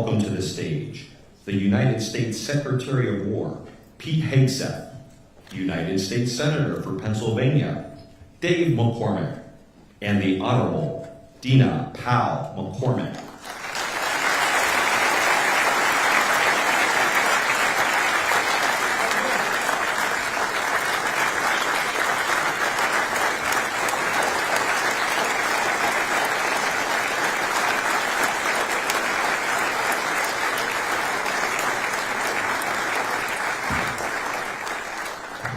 welcome to the stage the United States Secretary of War, Pete Hegseth, United States Senator for Pennsylvania, Dave McCormick, and the Honorable Dina Powell McCormick.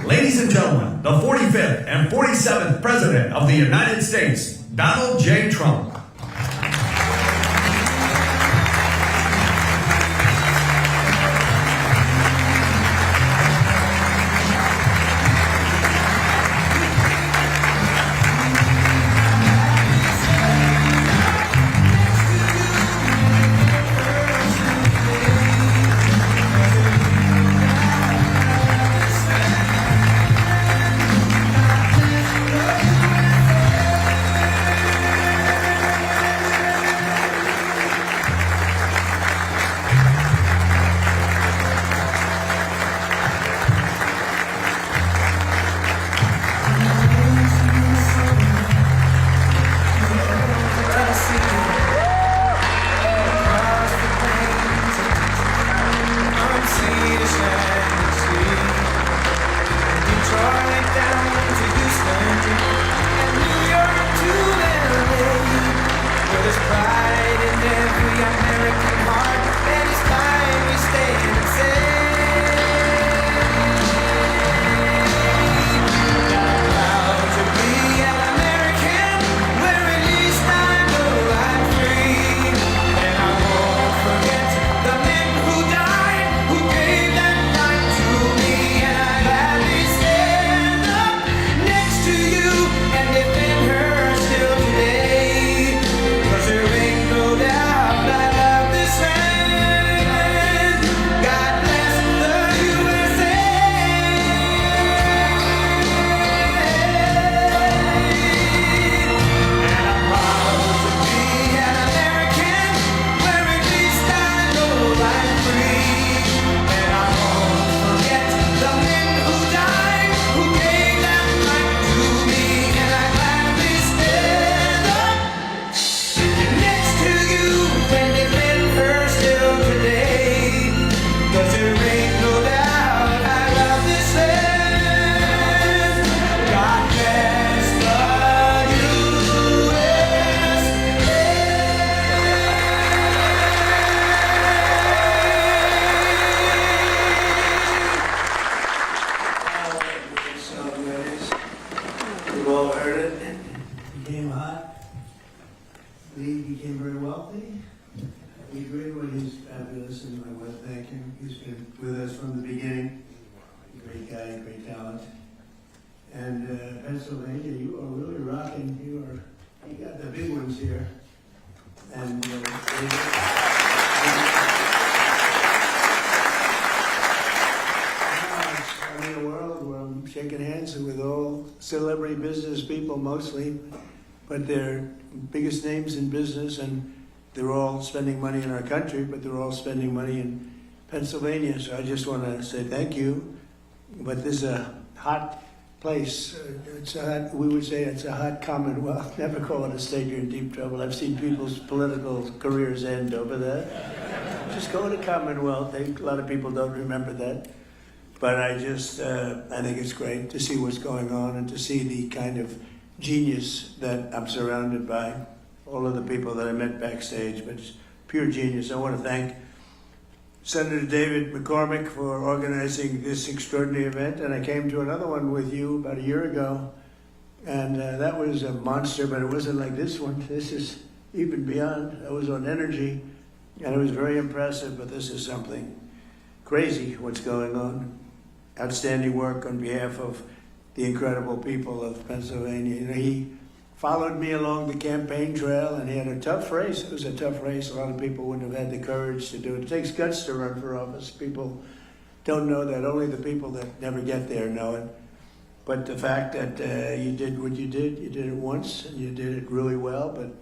Ladies and gentlemen, the 45th and 47th President of the United States, Donald J. Trump. Pennsylvania, you are really rocking. You got the big ones here. And I'm in a world where I'm shaking hands with all celebrity business people mostly, but they're biggest names in business, and they're all spending money in our country, but they're all spending money in Pennsylvania. So I just want to say thank you. But this is a hot place. We would say it's a hot commonwealth. Never call it a state, you're in deep trouble. I've seen people's political careers end over that. Just call it a commonwealth. A lot of people don't remember that. But I think it's great to see what's going on and to see the kind of genius that I'm surrounded by. All of the people that I met backstage, but it's pure genius. I want to thank Senator David McCormick for organizing this extraordinary event, and I came to another one with you about a year ago, and that was a monster, but it wasn't like this one. This is even beyond. I was on energy, and it was very impressive, but this is something crazy what's going on. Outstanding work on behalf of the incredible people of Pennsylvania. You know, he followed me along the campaign trail, and he had a tough race. It was a tough race. A lot of people wouldn't have had the courage to do it. It takes guts to run for office. People don't know that. Only the people that never get there know it. But the fact that you did what you did it once, and you did it really well, but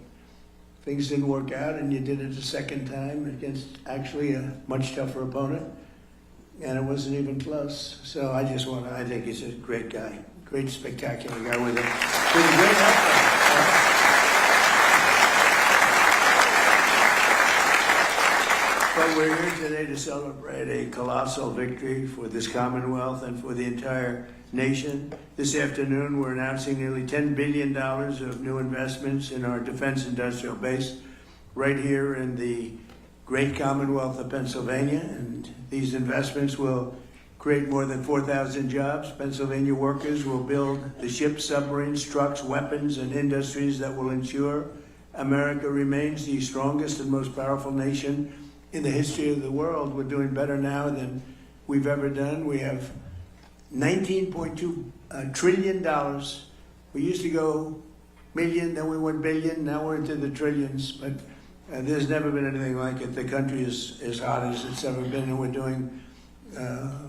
things didn't work out, and you did it a second time against actually a much tougher opponent, and it wasn't even close. So I think he's a great guy, great spectacular guy with a great effort. But we're here today to celebrate a colossal victory for this Commonwealth and for the entire nation. This afternoon, we're announcing nearly $10 billion of new investments in our defense industrial base right here in the great Commonwealth of Pennsylvania. And these investments will create more than 4,000 jobs. Pennsylvania workers will build the ships, submarines, trucks, weapons, and industries that will ensure America remains the strongest and most powerful nation in the history of the world. We're doing better now than we've ever done. We have $19.2 trillion. We used to go million, then we went billion, now we're into the trillions. But there's never been anything like it. The country is as hot as it's ever been, and we're doing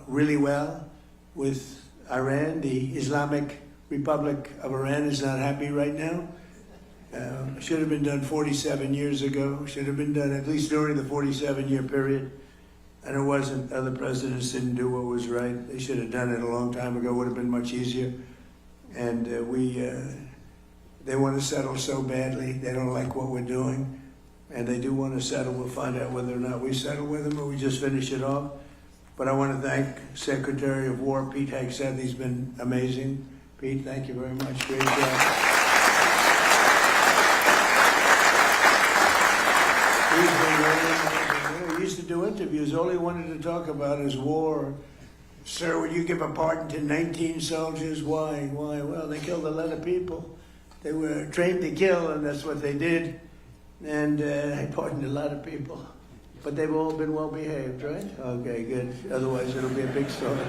really well with Iran. The Islamic Republic of Iran is not happy right now. Should have been done 47 years ago. Should have been done at least during the 47-year period. And it wasn't. Other presidents didn't do what was right. They should have done it a long time ago. It would have been much easier. And they want to settle so badly. They don't like what we're doing. And they do want to settle. We'll find out whether or not we settle with them or we just finish it off. But I want to thank Secretary of War Pete Hegseth. He's been amazing. Pete, thank you very much. Great job. He used to do interviews. All he wanted to talk about is war. Sir, would you give a pardon to 19 soldiers? Why? Well, they killed a lot of people. They were trained to kill, and that's what they did. And I pardoned a lot of people. But they've all been well behaved, right? Okay, good. Otherwise, it'll be a big story.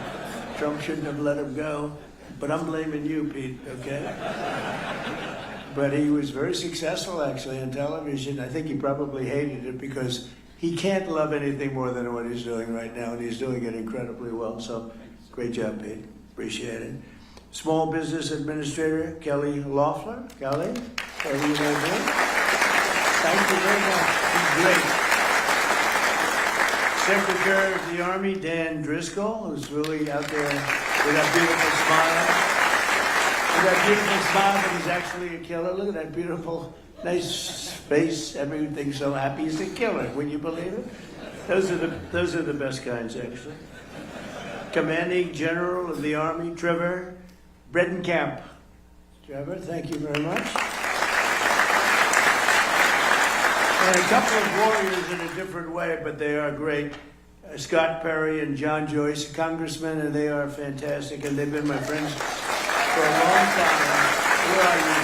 Trump shouldn't have let him go. But I'm blaming you, Pete, okay? But he was very successful, actually, on television. I think he probably hated it because he can't love anything more than what he's doing right now, and he's doing it incredibly well. So, great job, Pete. Appreciate it. Small Business Administrator Kelly Loeffler. Kelly, how are you doing? Thank you very much. He's great. Secretary of the Army Dan Driscoll, who's really out there with that beautiful smile. That beautiful smile, but he's actually a killer. Look at that beautiful, nice face. Everything's so happy. He's a killer. Would you believe it? Those are the best kinds, actually. Commanding General of the Army, Trevor Bredenkamp. Trevor, thank you very much. And a couple of warriors in a different way, but they are great. Scott Perry and John Joyce, congressmen, and they are fantastic, and they've been my friends for a long time. Where are you?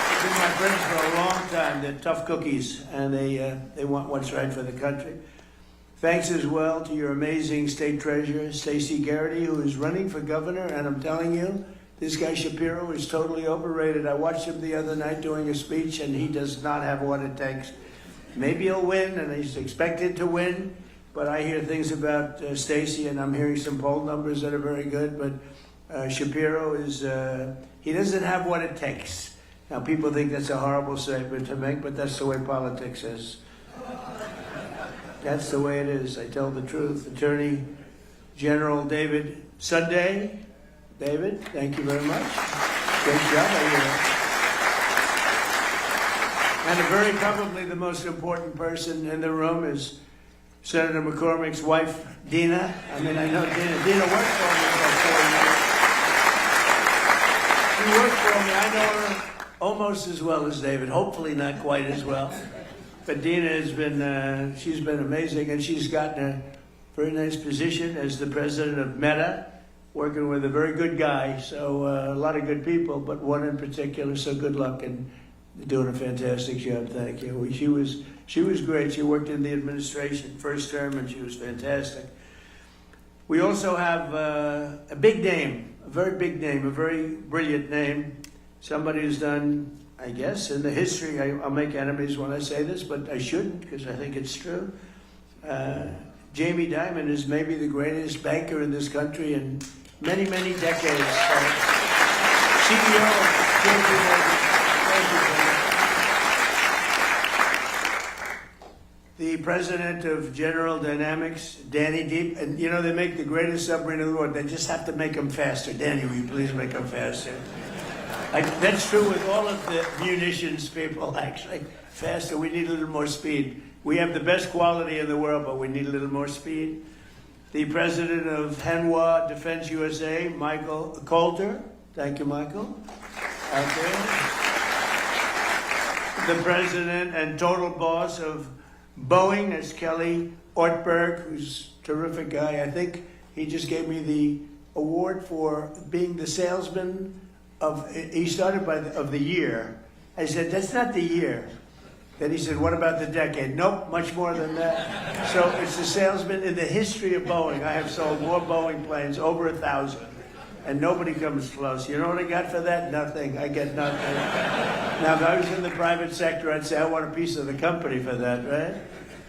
They've been my friends for a long time. They're tough cookies, and they want what's right for the country. Thanks as well to your amazing state treasurer, Stacey Garrity, who is running for governor, and I'm telling you, this guy Shapiro is totally overrated. I watched him the other night doing a speech, and he does not have what it takes. Maybe he'll win, and he's expected to win, but I hear things about Stacey, and I'm hearing some poll numbers that are very good, but Shapiro is, he doesn't have what it takes. Now, people think that's a horrible statement to make, but that's the way politics is. That's the way it is. I tell the truth. Attorney General David Sunday. David, thank you very much. Great job. And very probably the most important person in the room is Senator McCormick's wife, Dina. I mean, I know Dina. Dina worked for me for 4 years. She worked for me. I know her almost as well as David. Hopefully not quite as well. But Dina has been, she's been amazing, and she's gotten a very nice position as the president of Meta, working with a very good guy. So a lot of good people, but one in particular. So good luck, and doing a fantastic job. Thank you. She was great. She worked in the administration first term, and she was fantastic. We also have a big name, a very big name, a very brilliant name. Somebody who's done, I guess, in the history, I'll make enemies when I say this, but I shouldn't because I think it's true. Jamie Dimon is maybe the greatest banker in this country in many, many decades. CEO of JP Morgan. Thank you, the president of General Dynamics, Danny Deep, and you know, they make the greatest submarine in the world. They just have to make them faster. Danny, will you please make them faster? That's true with all of the munitions people, actually. Faster, we need a little more speed. We have the best quality in the world, but we need a little more speed. The president of Hanwha Defense USA, Michael Coulter. Thank you, Michael. Okay. The president and total boss of Boeing is Kelly Ortberg, who's a terrific guy. I think he just gave me the award for being the salesman he started of the year. I said, that's not the year. Then he said, what about the decade? Nope, much more than that. So it's the salesman in the history of Boeing. I have sold more Boeing planes, over 1,000. And nobody comes close. You know what I got for that? Nothing. I get nothing. Now, if I was in the private sector, I'd say I want a piece of the company for that, right?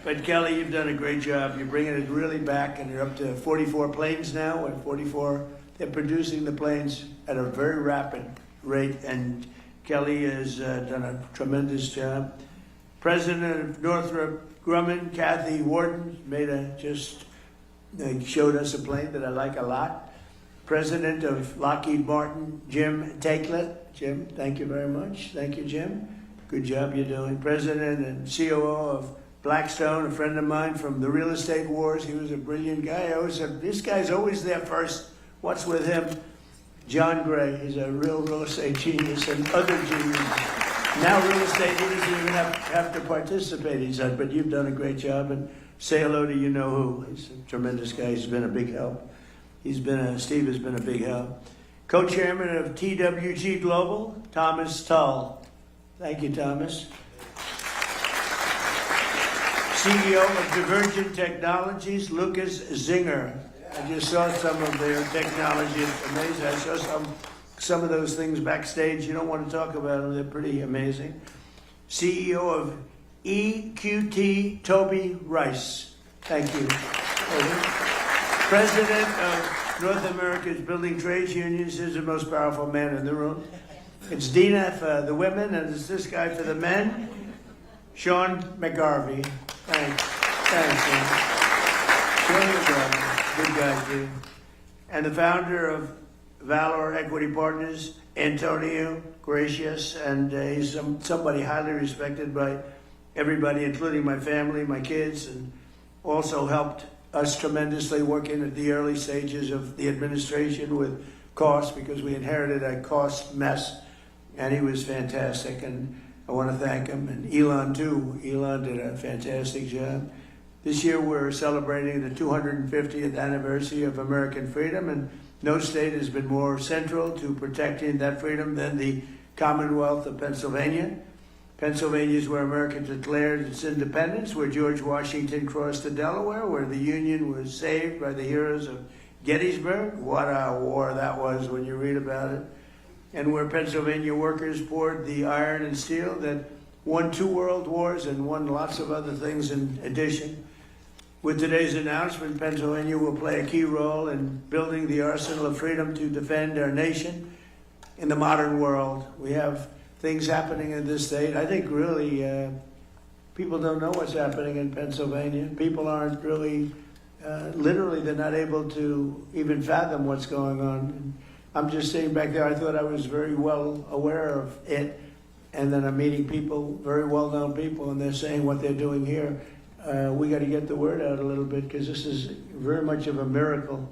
But Kelly, you've done a great job. You're bringing it really back, and you're up to 44 planes now. And 44, they're producing the planes at a very rapid rate. And Kelly has done a tremendous job. President of Northrop Grumman, Kathy Warden, showed us a plane that I like a lot. President of Lockheed Martin, Jim Takelet. Jim, thank you very much. Thank you, Jim. Good job you're doing. President and COO of Blackstone, a friend of mine from the real estate wars. He was a brilliant guy. I always said, this guy's always there first. What's with him? John Gray. He's a real estate genius and other geniuses. Now real estate, he doesn't even have to participate, he said, but you've done a great job. And say hello to you-know-who. He's a tremendous guy. He's been a big help. Steve has been a big help. Co-chairman of TWG Global, Thomas Tull. Thank you, Thomas. CEO of Divergent Technologies, Lucas Zinger. I just saw some of their technology. It's amazing. I saw some of those things backstage. You don't want to talk about them. They're pretty amazing. CEO of EQT, Toby Rice. Thank you, Toby. President of North America's Building Trades Unions is the most powerful man in the room. It's Dina for the women, and it's this guy for the men, Sean McGarvey. Thanks, Sean McGarvey, good guy too. And the founder of Valor Equity Partners, Antonio Gracious, and he's somebody highly respected by everybody, including my family, my kids, and also helped us tremendously working at the early stages of the administration with cost, because we inherited a cost mess, and he was fantastic, and I want to thank him, and Elon too. Elon did a fantastic job. This year we're celebrating the 250th anniversary of American freedom, and no state has been more central to protecting that freedom than the Commonwealth of Pennsylvania. Pennsylvania is where America declared its independence, where George Washington crossed the Delaware, where the Union was saved by the heroes of Gettysburg. What a war that was when you read about it. And where Pennsylvania workers poured the iron and steel that won 2 world wars and won lots of other things in addition. With today's announcement, Pennsylvania will play a key role in building the arsenal of freedom to defend our nation in the modern world. We have things happening in this state. I think really people don't know what's happening in Pennsylvania. People aren't really, literally they're not able to even fathom what's going on. And I'm just sitting back there, I thought I was very well aware of it, and then I'm meeting people, very well-known people, and they're saying what they're doing here. We got to get the word out a little bit, because this is very much of a miracle,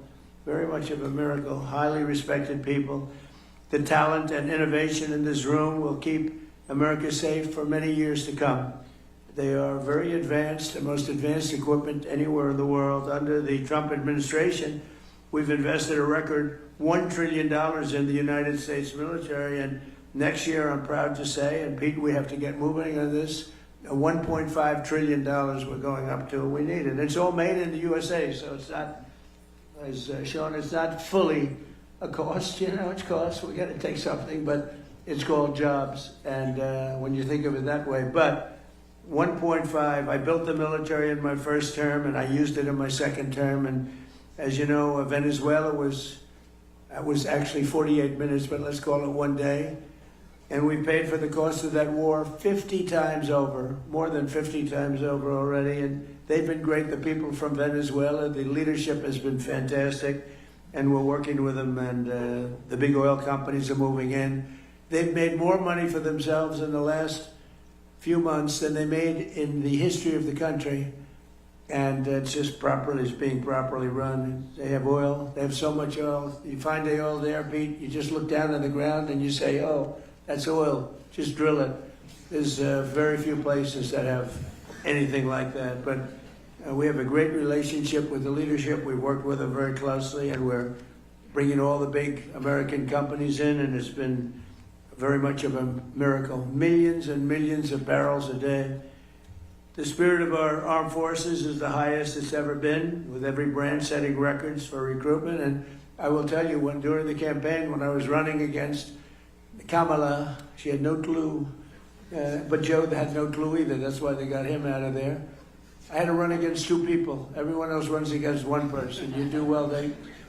highly respected people. The talent and innovation in this room will keep America safe for many years to come. They are very advanced, the most advanced equipment anywhere in the world. Under the Trump administration, we've invested a record $1 trillion in the United States military, and next year, I'm proud to say, and Pete, we have to get moving on this, $1.5 trillion we're going up to. We need it. It's all made in the USA, so it's not, as Sean, it's not fully a cost, it's cost. We got to take something, but it's called jobs. And when you think of it that way, but 1.5, I built the military in my first term, and I used it in my second term. And as you know, Venezuela was actually 48 minutes, but let's call it one day. And we paid for the cost of that war 50 times over, more than 50 times over already. And they've been great. The people from Venezuela, the leadership has been fantastic. And we're working with them, and the big oil companies are moving in. They've made more money for themselves in the last few months than they made in the history of the country. And it's being properly run. They have oil, they have so much oil. You find the oil there, Pete, you just look down on the ground and you say, oh, that's oil, just drill it. There's very few places that have anything like that. But we have a great relationship with the leadership. We work with them very closely, and we're bringing all the big American companies in, and it's been very much of a miracle. Millions and millions of barrels a day. The spirit of our armed forces is the highest it's ever been, with every branch setting records for recruitment. And I will tell you, during the campaign, when I was running against Kamala, she had no clue, but Joe had no clue either. That's why they got him out of there. I had to run against two people. Everyone else runs against one person. You do well.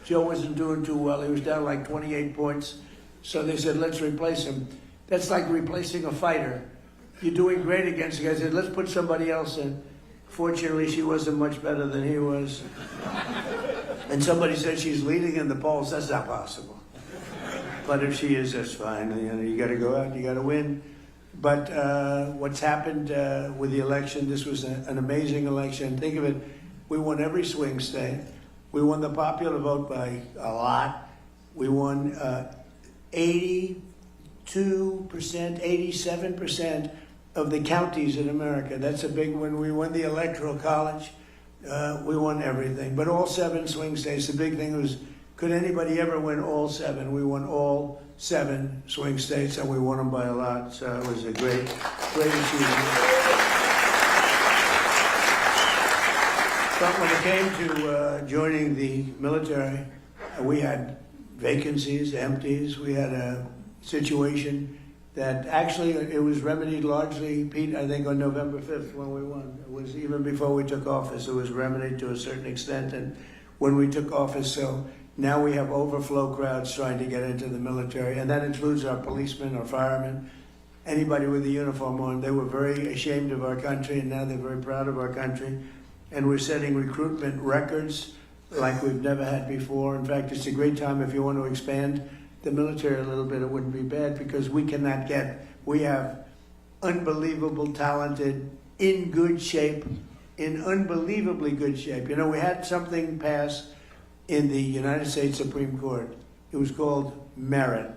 Joe wasn't doing too well. He was down like 28 points. So they said, let's replace him. That's like replacing a fighter. You're doing great against the guy. I said, let's put somebody else in. Fortunately, she wasn't much better than he was. And somebody said she's leading in the polls. That's not possible. But if she is, that's fine. You got to go out, you got to win. But what's happened with the election, this was an amazing election. Think of it, we won every swing state. We won the popular vote by a lot. We won 82%, 87% of the counties in America. That's a big one. We won the Electoral College. We won everything. But all 7 swing states, the big thing was, could anybody ever win all 7? We won all 7 swing states, and we won them by a lot. So it was a great, great achievement. But when it came to joining the military, we had vacancies, empties. We had a situation that actually it was remedied largely, Pete, I think on November 5th when we won. It was even before we took office. It was remedied to a certain extent, and when we took office, so now we have overflow crowds trying to get into the military, and that includes our policemen, our firemen, anybody with a uniform on. They were very ashamed of our country, and now they're very proud of our country. And we're setting recruitment records like we've never had before. In fact, it's a great time if you want to expand the military a little bit. It wouldn't be bad, because we have unbelievable, talented, in good shape, in unbelievably good shape. You know, we had something pass in the United States Supreme Court. It was called merit,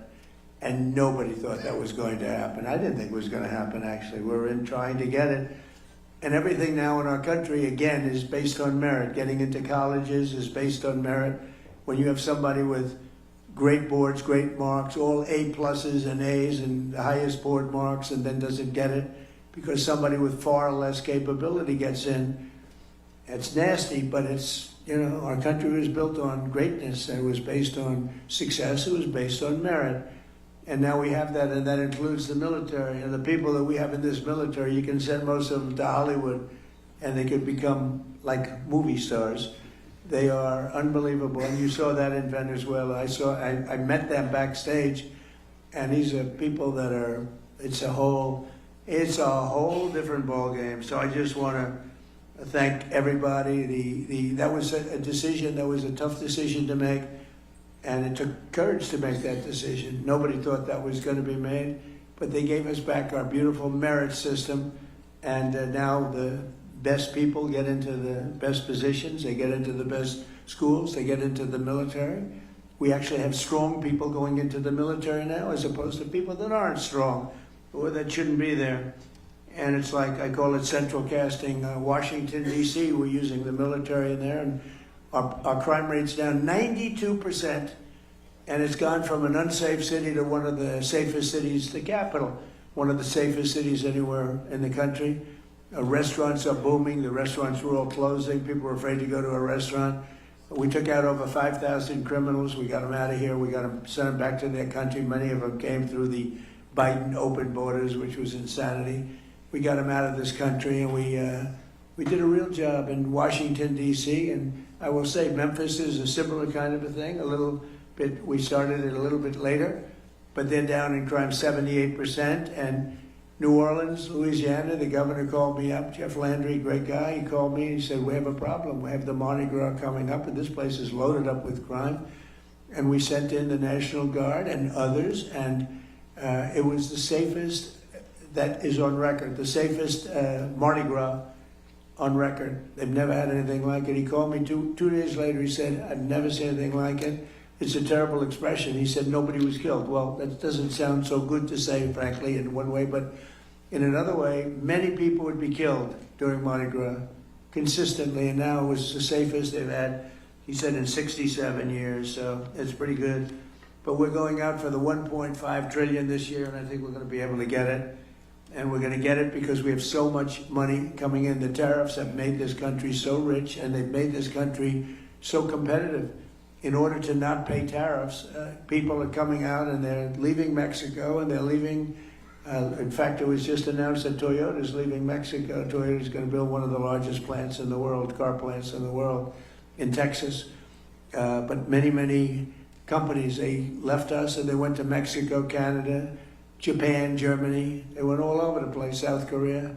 and nobody thought that was going to happen. I didn't think it was going to happen, actually. We're trying to get it. And everything now in our country, again, is based on merit. Getting into colleges is based on merit. When you have somebody with great boards, great marks, all A pluses and A's and the highest board marks, and then doesn't get it because somebody with far less capability gets in, it's nasty, but it's, you know, our country was built on greatness. It was based on success. It was based on merit. And now we have that, and that includes the military. And the people that we have in this military, you can send most of them to Hollywood, and they could become like movie stars. They are unbelievable, and you saw that in Venezuela. I met them backstage, and these are people that are, it's a whole different ballgame. So I just want to thank everybody. That was a decision, that was a tough decision to make. And it took courage to make that decision. Nobody thought that was going to be made, but they gave us back our beautiful merit system, and now the best people get into the best positions, they get into the best schools, they get into the military. We actually have strong people going into the military now, as opposed to people that aren't strong, or that shouldn't be there. And it's like, I call it central casting. Washington, D.C., we're using the military in there, and our crime rate's down 92%, and it's gone from an unsafe city to one of the safest cities, the capital, one of the safest cities anywhere in the country. Restaurants are booming. The restaurants were all closing. People were afraid to go to a restaurant. We took out over 5,000 criminals. We got them out of here. We got them, sent them back to their country. Many of them came through the Biden open borders, which was insanity. We got them out of this country, and we did a real job in Washington, D.C., and I will say Memphis is a similar kind of a thing, a little bit. We started it a little bit later, but they're down in crime 78%. And New Orleans, Louisiana, the governor called me up, Jeff Landry, great guy. He called me and he said, we have a problem. We have the Mardi Gras coming up, and this place is loaded up with crime. And we sent in the National Guard and others, and it was the safest that is on record, the safest Mardi Gras on record. They've never had anything like it. He called me two days later. He said, I've never seen anything like it. It's a terrible expression. He said, nobody was killed. Well, that doesn't sound so good to say, frankly, in one way, but in another way, many people would be killed during Mardi Gras consistently, and now it was the safest they've had, he said, in 67 years, so it's pretty good. But we're going out for the 1.5 trillion this year, and I think we're going to be able to get it. And we're going to get it because we have so much money coming in. The tariffs have made this country so rich, and they've made this country so competitive. In order to not pay tariffs, people are coming out and they're leaving Mexico, and they're leaving. In fact, it was just announced that Toyota is leaving Mexico. Toyota is going to build one of the largest plants in the world, car plants in the world, in Texas. But many, many companies, they left us and they went to Mexico, Canada, Japan, Germany. They went all over the place, South Korea.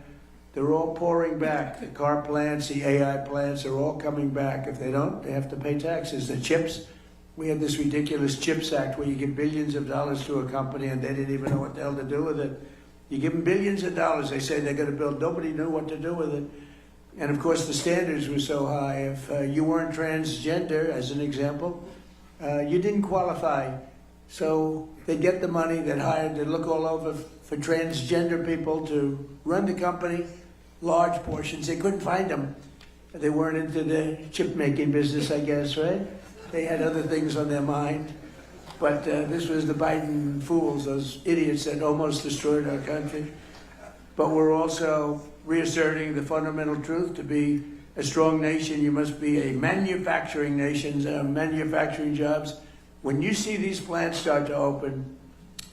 They're all pouring back. The car plants, the AI plants are all coming back. If they don't, they have to pay taxes. The chips, we had this ridiculous CHIPS Act where you give billions of dollars to a company and they didn't even know what the hell to do with it. You give them billions of dollars, they say they're going to build. Nobody knew what to do with it. And of course, the standards were so high. If you weren't transgender, as an example, you didn't qualify. So they'd get the money, they'd look all over for transgender people to run the company, large portions. They couldn't find them. They weren't into the chip making business, I guess, right? They had other things on their mind. But this was the Biden fools, those idiots that almost destroyed our country. But we're also reasserting the fundamental truth: to be a strong nation, you must be a manufacturing nation, manufacturing jobs. When you see these plants start to open,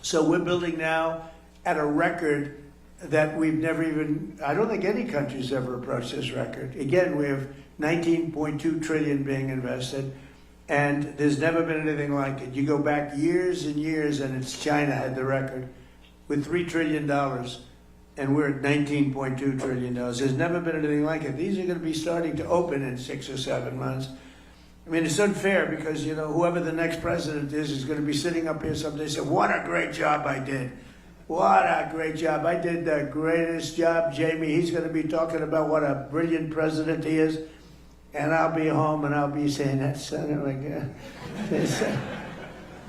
so we're building now at a record that we've never even, I don't think any country's ever approached this record. Again, we have 19.2 trillion being invested, and there's never been anything like it. You go back years and years, and it's China had the record with $3 trillion, and we're at $19.2 trillion. There's never been anything like it. These are going to be starting to open in 6 or 7 months. I mean, it's unfair because, you know, whoever the next president is going to be sitting up here someday and say, what a great job I did. What a great job. I did the greatest job, Jamie. He's going to be talking about what a brilliant president he is. And I'll be home and I'll be saying that, son,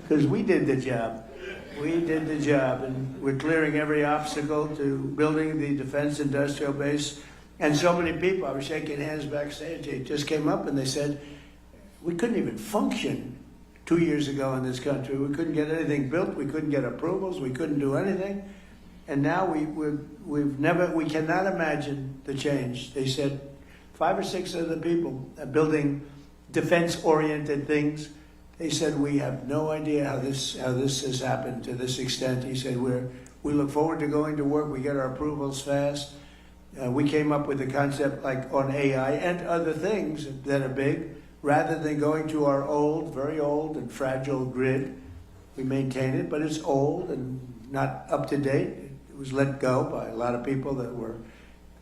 because we did the job. We did the job, and we're clearing every obstacle to building the defense industrial base. And so many people, I was shaking hands backstage, they just came up and they said, we couldn't even function 2 years ago in this country. We couldn't get anything built. We couldn't get approvals. We couldn't do anything. And now we cannot imagine the change. They said 5 or 6 of the people building defense-oriented things, they said, we have no idea how this has happened to this extent. He said, we look forward to going to work. We get our approvals fast. We came up with a concept like on AI and other things that are big. Rather than going to our old, very old and fragile grid, we maintain it, but it's old and not up to date. It was let go by a lot of people that were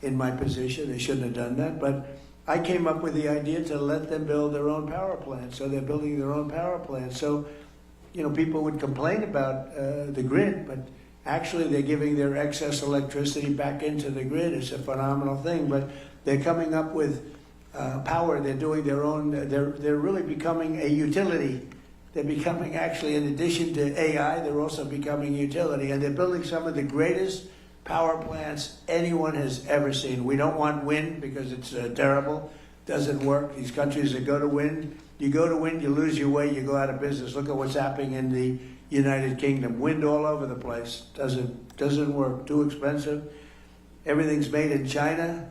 in my position. They shouldn't have done that. But I came up with the idea to let them build their own power plant. So they're building their own power plant. So, you know, people would complain about the grid, but actually they're giving their excess electricity back into the grid. It's a phenomenal thing. But they're coming up with power. They're doing their own. They're really becoming a utility. They're becoming, actually, in addition to AI, they're also becoming utility. And they're building some of the greatest power plants anyone has ever seen. We don't want wind because it's terrible. Doesn't work. These countries that go to wind, you go to wind, you lose your way, you go out of business. Look at what's happening in the United Kingdom. Wind all over the place. Doesn't work. Too expensive. Everything's made in China.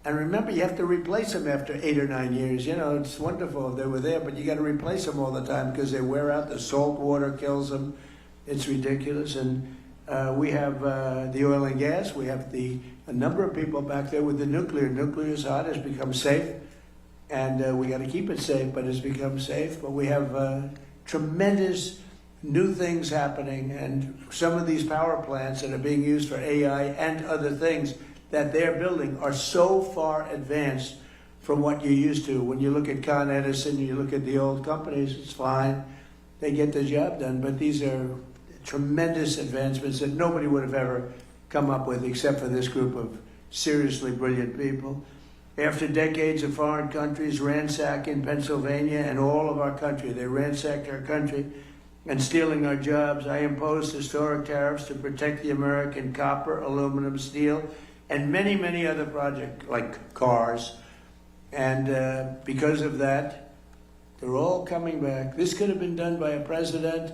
And remember, you have to replace them after 8 or 9 years. You know, it's wonderful if they were there, but you got to replace them all the time because they wear out. The salt water kills them. It's ridiculous. And we have the oil and gas. We have a number of people back there with the nuclear. Nuclear is hot. It's become safe. And we got to keep it safe, but it's become safe. But we have tremendous new things happening, and some of these power plants that are being used for AI and other things that they're building are so far advanced from what you're used to. When you look at Con Edison, you look at the old companies, it's fine. They get the job done, but these are tremendous advancements that nobody would have ever come up with except for this group of seriously brilliant people. After decades of foreign countries ransacking Pennsylvania and all of our country, they ransacked our country and stealing our jobs, I imposed historic tariffs to protect the American copper, aluminum, steel, and many, many other projects like cars. And because of that, they're all coming back. This could have been done by a president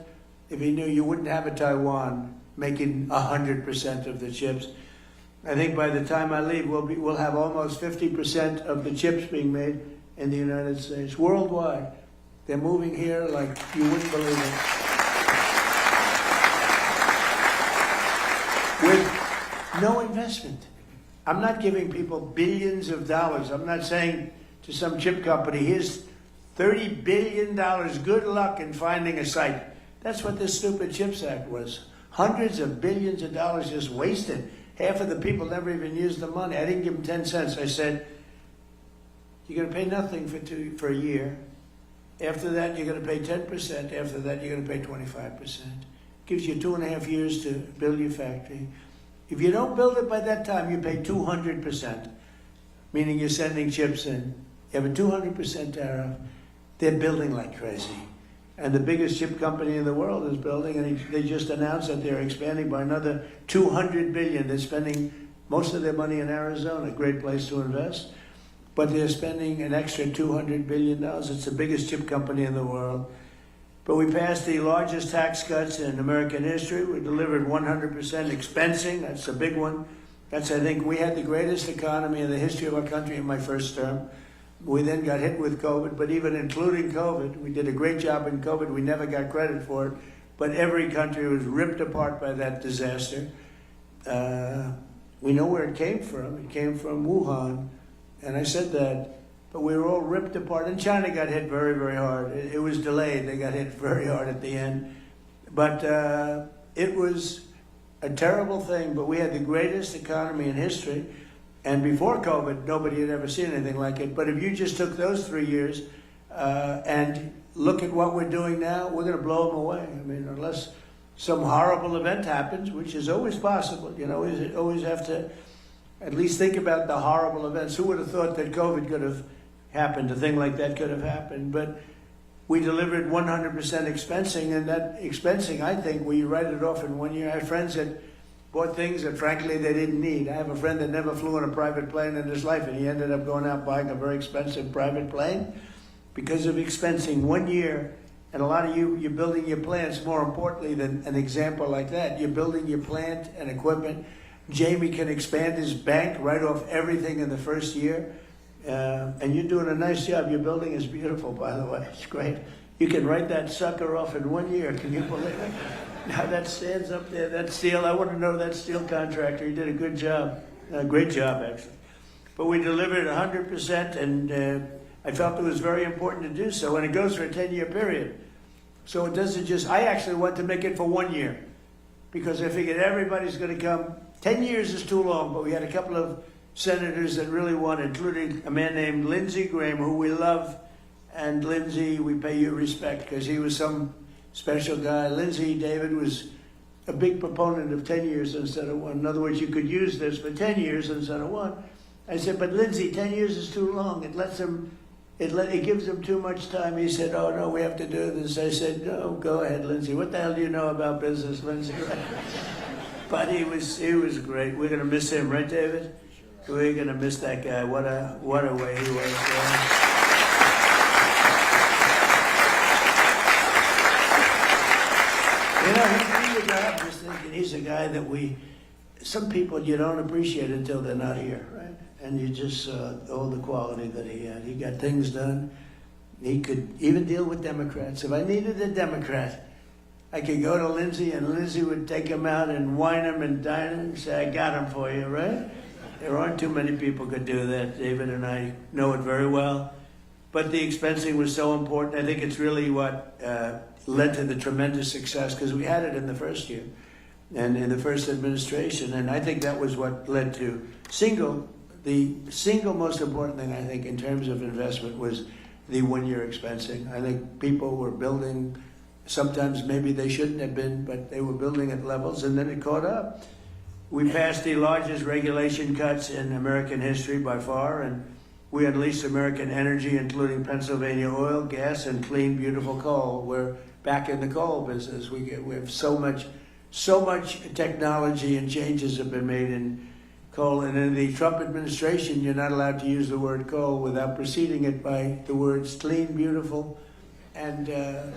if he knew you wouldn't have a Taiwan making 100% of the chips. I think by the time I leave, we'll have almost 50% of the chips being made in the United States. Worldwide, they're moving here like you wouldn't believe it. With no investment. I'm not giving people billions of dollars. I'm not saying to some chip company, here's $30 billion, good luck in finding a site. That's what this stupid CHIPS Act was. Hundreds of billions of dollars just wasted. Half of the people never even used the money. I didn't give them 10 cents. I said, you're going to pay nothing for a year. After that, you're going to pay 10%. After that, you're going to pay 25%. Gives you 2.5 years to build your factory. If you don't build it by that time, you pay 200%, meaning you're sending chips in. You have a 200% tariff. They're building like crazy. And the biggest chip company in the world is building, and they just announced that they're expanding by another $200 billion. They're spending most of their money in Arizona, a great place to invest. But they're spending an extra $200 billion. It's the biggest chip company in the world. But we passed the largest tax cuts in American history. We delivered 100% expensing. That's a big one. I think, we had the greatest economy in the history of our country in my first term. We then got hit with COVID, but even including COVID, we did a great job in COVID. We never got credit for it, but every country was ripped apart by that disaster. We know where it came from. It came from Wuhan, and I said that. But we were all ripped apart, and China got hit very, very hard. It was delayed. They got hit very hard at the end. But it was a terrible thing, but we had the greatest economy in history. And before COVID, nobody had ever seen anything like it. But if you just took those 3 years and look at what we're doing now, we're going to blow them away. I mean, unless some horrible event happens, which is always possible. You know, you always have to at least think about the horrible events. Who would have thought that COVID could have happened? A thing like that could have happened. But we delivered 100% expensing, and that expensing, I think, we write it off in 1 year. I have friends that bought things that, frankly, they didn't need. I have a friend that never flew on a private plane in his life, and he ended up going out buying a very expensive private plane because of expensing 1 year. And a lot of you're building your plants, more importantly than an example like that. You're building your plant and equipment. Jamie can expand his bank, write off everything in the first year. And you're doing a nice job. Your building is beautiful, by the way. It's great. You can write that sucker off in 1 year. Can you believe it? Now that stands up there, that steel. I want to know that steel contractor. He did a good job. A great job, actually. But we delivered 100%, and I felt it was very important to do so. And it goes for a 10-year period. So it doesn't just, I actually want to make it for 1 year, because I figured everybody's going to come. 10 years is too long, but we had a couple of senators that really wanted, including a man named Lindsey Graham, who we love. And Lindsey, we pay you respect, because he was some special guy. Lindsey, David, was a big proponent of 10 years instead of 1. In other words, you could use this for 10 years instead of 1. I said, but Lindsey, 10 years is too long. It gives them too much time. He said, oh, no, we have to do this. I said, no, go ahead, Lindsey. What the hell do you know about business, Lindsey? But he was great. We're going to miss him, right, David? We're going to miss that guy. What a way he was. You know, he's a guy, I'm just thinking, he's a guy that some people you don't appreciate until they're not here, right? And you just saw all the quality that he had. He got things done. He could even deal with Democrats. If I needed a Democrat, I could go to Lindsey, and Lindsey would take him out and wine him and dine him and say, I got him for you, right? There aren't too many people could do that. David and I know it very well. But the expensing was so important. I think it's really what led to the tremendous success, because we had it in the first year and in the first administration. And I think that was what led to the single most important thing, I think, in terms of investment was the one-year expensing. I think people were building, sometimes maybe they shouldn't have been, but they were building at levels, and then it caught up. We passed the largest regulation cuts in American history by far, and we unleashed American energy, including Pennsylvania oil, gas, and clean, beautiful coal. We're back in the coal business. We have so much technology and changes have been made in coal. And in the Trump administration, you're not allowed to use the word coal without preceding it by the words clean, beautiful, and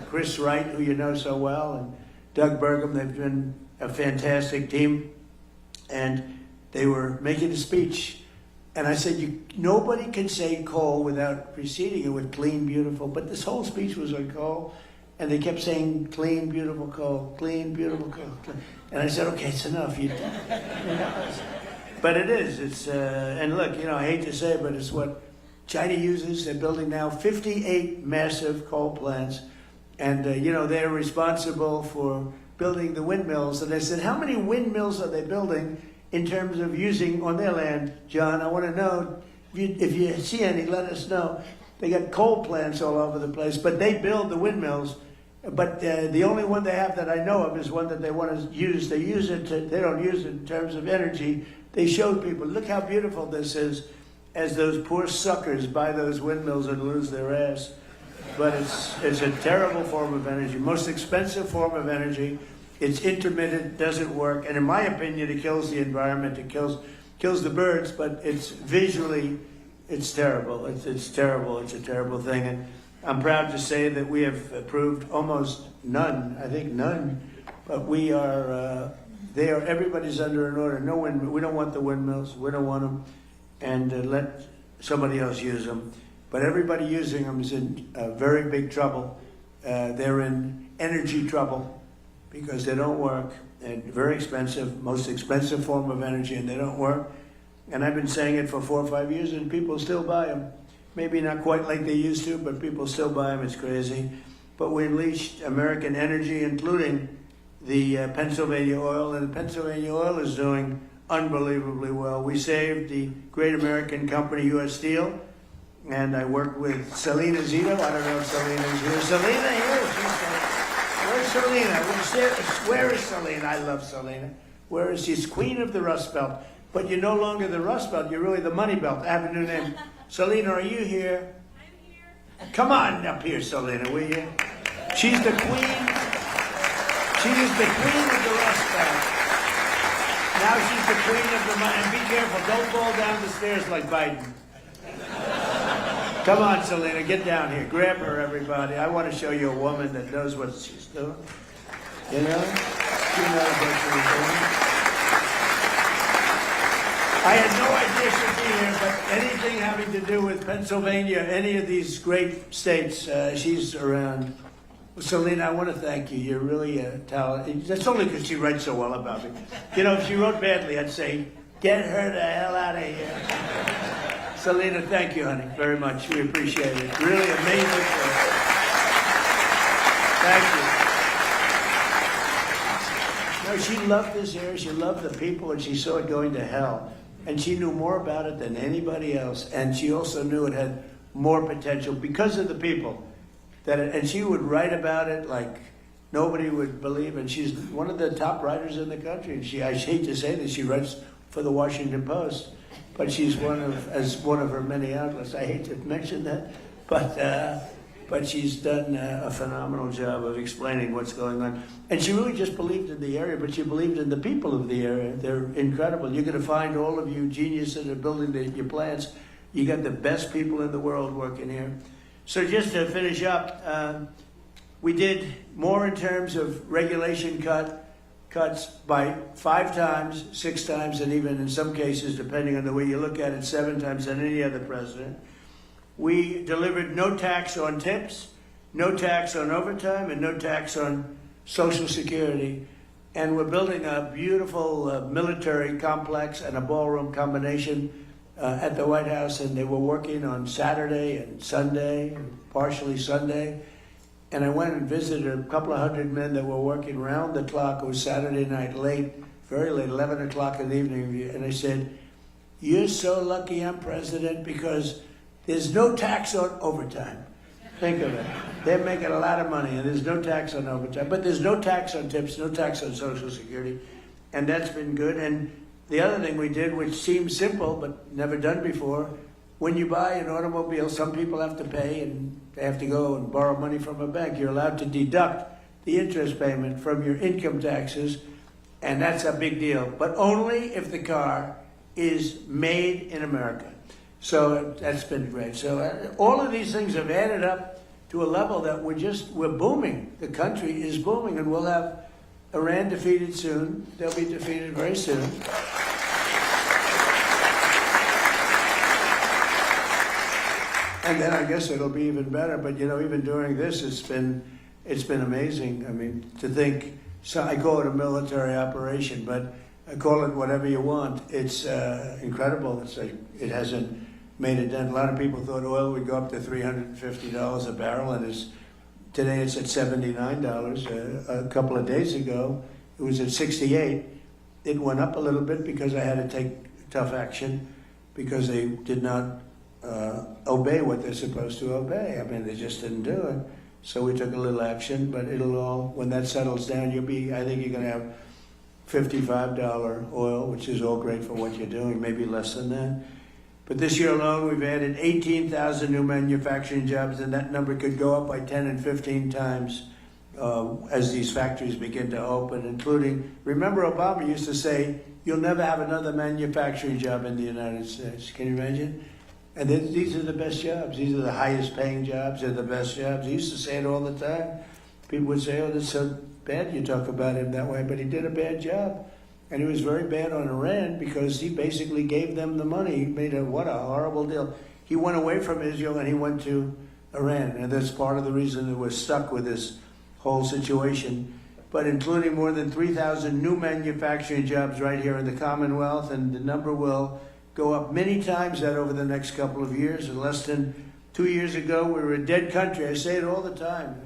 Chris Wright, who you know so well, and Doug Burgum. They've been a fantastic team. And they were making a speech. And I said, nobody can say coal without preceding it with clean, beautiful. But this whole speech was on coal. And they kept saying, clean, beautiful coal, clean, beautiful coal. And I said, okay, it's enough. But it is. It's and look, I hate to say it, but it's what China uses. They're building now 58 massive coal plants. And, they're responsible for building the windmills. And I said, how many windmills are they building in terms of using on their land, John? I want to know. If you see any, let us know. They got coal plants all over the place, but they build the windmills. But the only one they have that I know of is one that they want to use. They use it. They don't use it in terms of energy. They showed people, look how beautiful this is, as those poor suckers buy those windmills and lose their ass. But it's a terrible form of energy, most expensive form of energy. It's intermittent, doesn't work, and in my opinion, it kills the environment. It kills the birds, but it's visually, it's terrible. It's terrible. It's a terrible thing, and I'm proud to say that we have approved almost none. I think none, but we are. Everybody's under an order. No wind. We don't want the windmills. We don't want them, and let somebody else use them. But everybody using them is in very big trouble. They're in energy trouble because they don't work, and very expensive, most expensive form of energy, and they don't work. And I've been saying it for 4 or 5 years, and people still buy them. Maybe not quite like they used to, but people still buy them. It's crazy. But we unleashed American energy, including the Pennsylvania oil, and the Pennsylvania oil is doing unbelievably well. We saved the great American company, U.S. Steel, and I worked with Selena Zito. I don't know if Selena's here. Selena here? Where's Selena? Where is Selena? I love Selena. Where is she? She's queen of the Rust Belt. But you're no longer the Rust Belt. You're really the Money Belt. I have a new name. Selena, are you here? I'm here. Come on up here, Selena, will you? She's the queen. She is the queen of the Rust Belt. Now she's the queen of the money. And be careful. Don't fall down the stairs like Biden. Come on, Selena, get down here. Grab her, everybody. I want to show you a woman that knows what she's doing. You know? She knows what she's doing. I had no idea she'd be here, but anything having to do with Pennsylvania, any of these great states, she's around. Selena, I want to thank you. You're really a talent. That's only because she writes so well about me. If she wrote badly, I'd say, get her the hell out of here. Selena, thank you, honey, very much. We appreciate it. Really amazing work. Thank you. No, she loved this area. She loved the people, and she saw it going to hell. And she knew more about it than anybody else. And she also knew it had more potential because of the people. And she would write about it like nobody would believe. And she's one of the top writers in the country. And I hate to say this, she writes for the Washington Post. But she's one of her many outlets. I hate to mention that, but she's done a phenomenal job of explaining what's going on. And she really just believed in the area, but she believed in the people of the area. They're incredible. You're going to find all of you geniuses that are building your plants. You got the best people in the world working here. So just to finish up, we did more in terms of regulation cuts by 5 times, 6 times, and even in some cases, depending on the way you look at it, 7 times than any other president. We delivered no tax on tips, no tax on overtime, and no tax on Social Security. And we're building a beautiful military complex and a ballroom combination at the White House, and they were working on Saturday and Sunday, partially Sunday. And I went and visited a couple of hundred men that were working round the clock. It was Saturday night, late, very late, 11 o'clock in the evening. And I said, "You're so lucky I'm president because there's no tax on overtime." Think of it. They're making a lot of money and there's no tax on overtime. But there's no tax on tips, no tax on Social Security. And that's been good. And the other thing we did, which seems simple but never done before, when you buy an automobile, some people have to pay and they have to go and borrow money from a bank. You're allowed to deduct the interest payment from your income taxes, and that's a big deal. But only if the car is made in America. So that's been great. So all of these things have added up to a level that we're booming. The country is booming, and we'll have Iran defeated soon. They'll be defeated very soon. And then I guess it'll be even better. But you know, even during this, it's been amazing. I mean, to think. So I call it a military operation, but I call it whatever you want. It's incredible. It hasn't made a dent. A lot of people thought oil would go up to $350 a barrel, and today it's at $79. A couple of days ago, it was at $68. It went up a little bit because I had to take tough action because they did not obey what they're supposed to obey. I mean, they just didn't do it. So we took a little action, but when that settles down, I think you're going to have $55 oil, which is all great for what you're doing, maybe less than that. But this year alone, we've added 18,000 new manufacturing jobs, and that number could go up by 10 and 15 times as these factories begin to open, including, remember Obama used to say, "You'll never have another manufacturing job in the United States." Can you imagine? And these are the best jobs. These are the highest paying jobs. They're the best jobs. He used to say it all the time. People would say, "Oh, that's so bad you talk about him that way," but he did a bad job. And he was very bad on Iran because he basically gave them the money. He made what a horrible deal. He went away from Israel and he went to Iran. And that's part of the reason that we're stuck with this whole situation. But including more than 3,000 new manufacturing jobs right here in the Commonwealth, and the number will go up many times that over the next couple of years. And less than 2 years ago, we were a dead country. I say it all the time.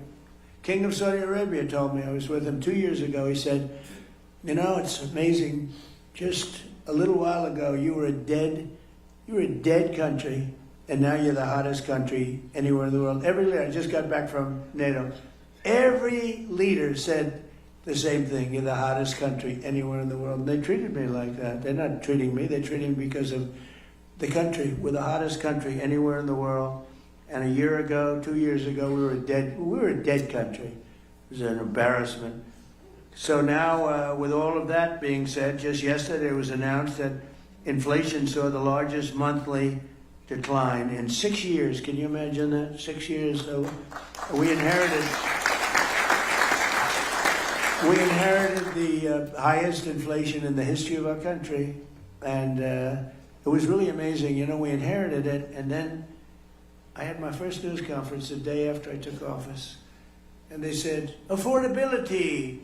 King of Saudi Arabia told me, I was with him 2 years ago, he said, "You know, it's amazing. Just a little while ago, you were a dead country, and now you're the hottest country anywhere in the world." Every leader, I just got back from NATO, every leader said the same thing. "You're the hottest country anywhere in the world." And they treated me like that. They're not treating me. They're treating me because of the country. We're the hottest country anywhere in the world. And a year ago, 2 years ago, we were a dead country. It was an embarrassment. So now, with all of that being said, just yesterday it was announced that inflation saw the largest monthly decline in 6 years. Can you imagine that? 6 years. So we inherited the highest inflation in the history of our country. And it was really amazing. You know, we inherited it. And then I had my first news conference the day after I took office. And they said, affordability.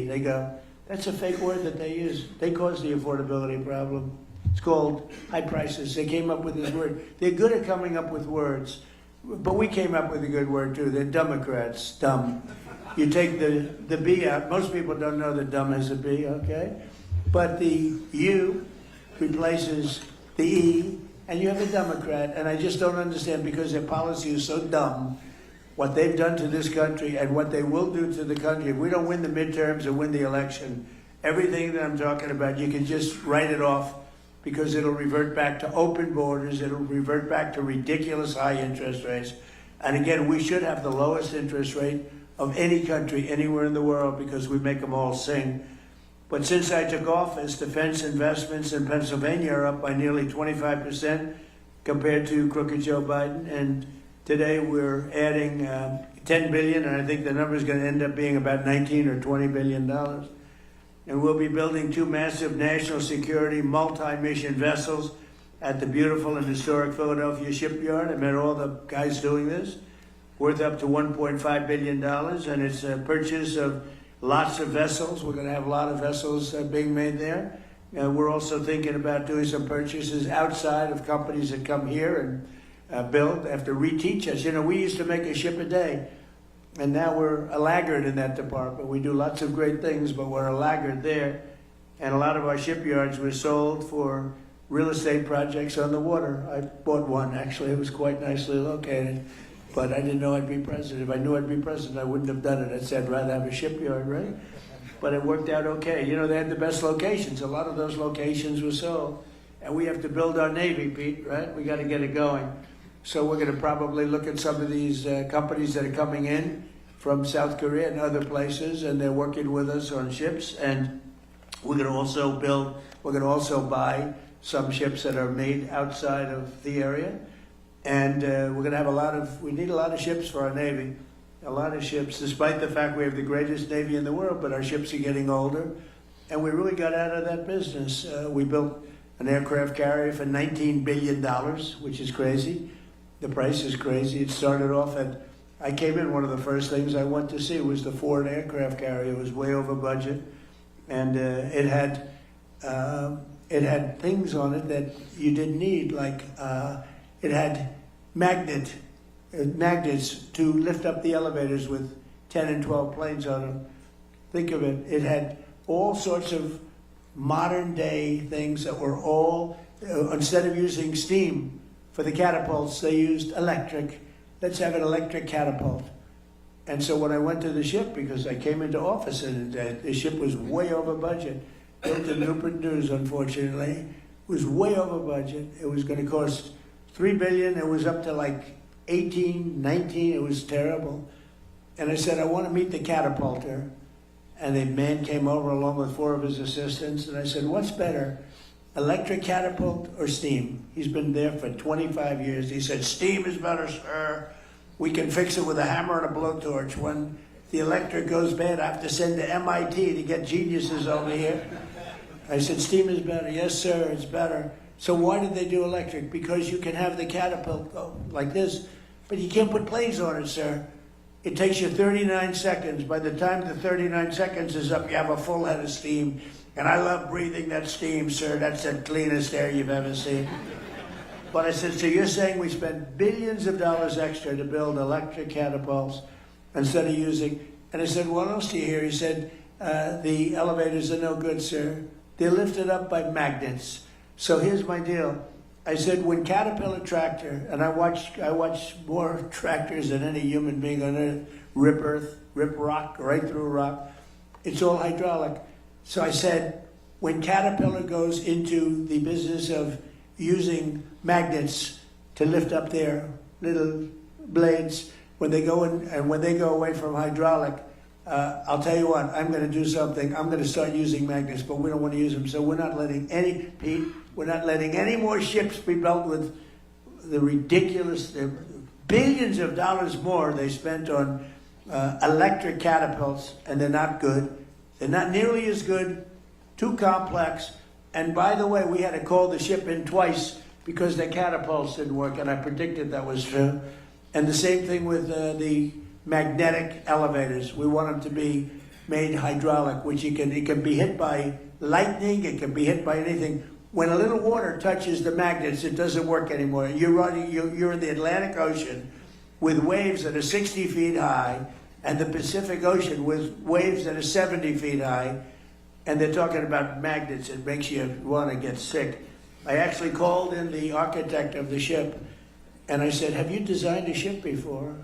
They go, that's a fake word that they use. They caused the affordability problem. It's called high prices. They came up with this word. They're good at coming up with words. But we came up with a good word too. They're Democrats, dumb. You take the B out. Most people don't know that dumb has a B, okay? But the U replaces the E, and you have a Democrat. And I just don't understand because their policy is so dumb. What they've done to this country and what they will do to the country. If we don't win the midterms or win the election, everything that I'm talking about, you can just write it off because it'll revert back to open borders. It'll revert back to ridiculous high interest rates. And again, we should have the lowest interest rate of any country anywhere in the world because we make them all sing. But since I took office, defense investments in Pennsylvania are up by nearly 25% compared to crooked Joe Biden. And today we're adding $10 billion, and I think the number is going to end up being about $19 or $20 billion. And we'll be building 2 massive national security multi-mission vessels at the beautiful and historic Philadelphia shipyard. I met all the guys doing this, worth up to $1.5 billion, and it's a purchase of lots of vessels. We're going to have a lot of vessels being made there. We're also thinking about doing some purchases outside of companies that come here and build, have to reteach us. You know, we used to make a ship a day. And now we're a laggard in that department. We do lots of great things, but we're a laggard there. And a lot of our shipyards were sold for real estate projects on the water. I bought one, actually. It was quite nicely located. But I didn't know I'd be president. If I knew I'd be president, I wouldn't have done it. I'd said I'd rather have a shipyard, right? But it worked out okay. You know, they had the best locations. A lot of those locations were sold. And we have to build our Navy, Pete, right? We got to get it going. So we're going to probably look at some of these companies that are coming in from South Korea and other places, and they're working with us on ships. And we're going to also buy some ships that are made outside of the area. And we're going to we need a lot of ships for our Navy. A lot of ships, despite the fact we have the greatest Navy in the world, but our ships are getting older. And we really got out of that business. We built an aircraft carrier for $19 billion, which is crazy. The price is crazy. It started off I came in, one of the first things I went to see was the Ford aircraft carrier. It was way over budget. And it had things on it that you didn't need, like it had magnets to lift up the elevators with 10 and 12 planes on them. Think of it. It had all sorts of modern day things that were all, instead of using steam for the catapults, they used electric. Let's have an electric catapult. And so when I went to the ship, because I came into office and the ship was way over budget, built in Newport News, unfortunately, it was way over budget. It was going to cost $3 billion. It was up to like 18, 19. It was terrible. And I said, I want to meet the catapulter. And a man came over along with 4 of his assistants. And I said, what's better, electric catapult or steam? He's been there for 25 years. He said, steam is better, sir. We can fix it with a hammer and a blowtorch. When the electric goes bad, I have to send to MIT to get geniuses over here. I said, steam is better. Yes, sir, it's better. So why did they do electric? Because you can have the catapult go like this, but you can't put planes on it, sir. It takes you 39 seconds. By the time the 39 seconds is up, you have a full head of steam. And I love breathing that steam, sir. That's the cleanest air you've ever seen. But I said, so you're saying we spent billions of dollars extra to build electric catapults instead of using... And I said, what else do you hear? He said, the elevators are no good, sir. They're lifted up by magnets. So here's my deal. I said, when Caterpillar tractor, and I watch more tractors than any human being on earth, rip rock, right through rock. It's all hydraulic. So I said, when Caterpillar goes into the business of using magnets to lift up their little blades, when they go in and when they go away from hydraulic, I'll tell you what, I'm going to do something. I'm going to start using magnets, but we don't want to use them. So we're not letting any more ships be built with the ridiculous billions of dollars more they spent on electric catapults, and they're not good. They're not nearly as good, too complex. And by the way, we had to call the ship in twice because their catapults didn't work, and I predicted that was true. And the same thing with the magnetic elevators. We want them to be made hydraulic, which it can be hit by lightning, it can be hit by anything. When a little water touches the magnets, it doesn't work anymore. You're in the Atlantic Ocean with waves that are 60 feet high, and the Pacific Ocean with waves that are 70 feet high, and they're talking about magnets. It makes you want to get sick. I actually called in the architect of the ship, and I said, have you designed a ship before?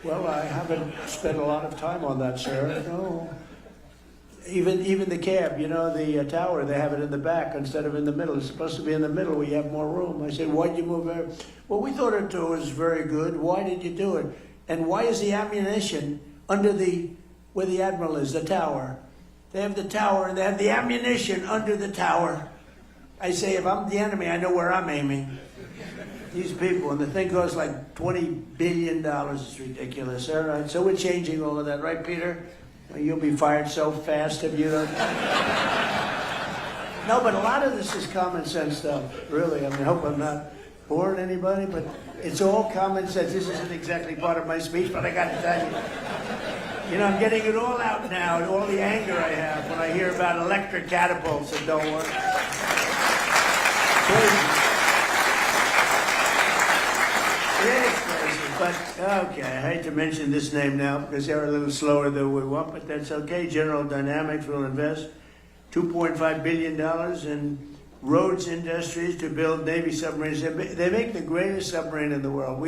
Well, I haven't spent a lot of time on that, sir. No. Even the cab, the tower, they have it in the back instead of in the middle. It's supposed to be in the middle where you have more room. I said, why'd you move there? Well, we thought it was very good. Why did you do it? And why is the ammunition under where the admiral is, the tower? They have the tower, and they have the ammunition under the tower. I say, if I'm the enemy, I know where I'm aiming. These people, and the thing costs like $20 billion. It's ridiculous. All right, so we're changing all of that, right, Peter? You'll be fired so fast if you don't. No, but a lot of this is common sense stuff, really. I hope I'm not boring anybody, but it's all common sense. This isn't exactly part of my speech, but I got to tell you. I'm getting it all out now, and all the anger I have when I hear about electric catapults that don't work. Crazy. It is crazy. But, okay, I hate to mention this name now because they're a little slower than we want, but that's okay. General Dynamics will invest $2.5 billion in roads industries to build Navy submarines. They make the greatest submarine in the world.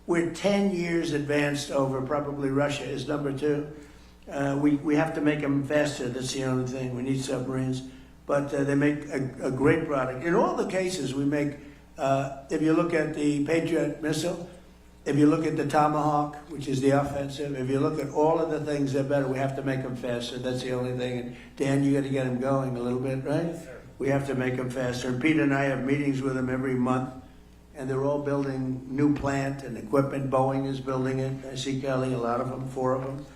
We're 10 years advanced over probably Russia is number 2. We have to make them faster. That's the only thing. We need submarines. But they make a great product. In all the cases we make, if you look at the Patriot missile, if you look at the Tomahawk, which is the offensive, if you look at all of the things that are better, we have to make them faster. That's the only thing. And Dan, you got to get them going a little bit, right? Yes, sir. We have to make them faster. And Peter and I have meetings with them every month, and they're all building new plant and equipment. Boeing is building it. I see Kelly, a lot of them, 4 of them,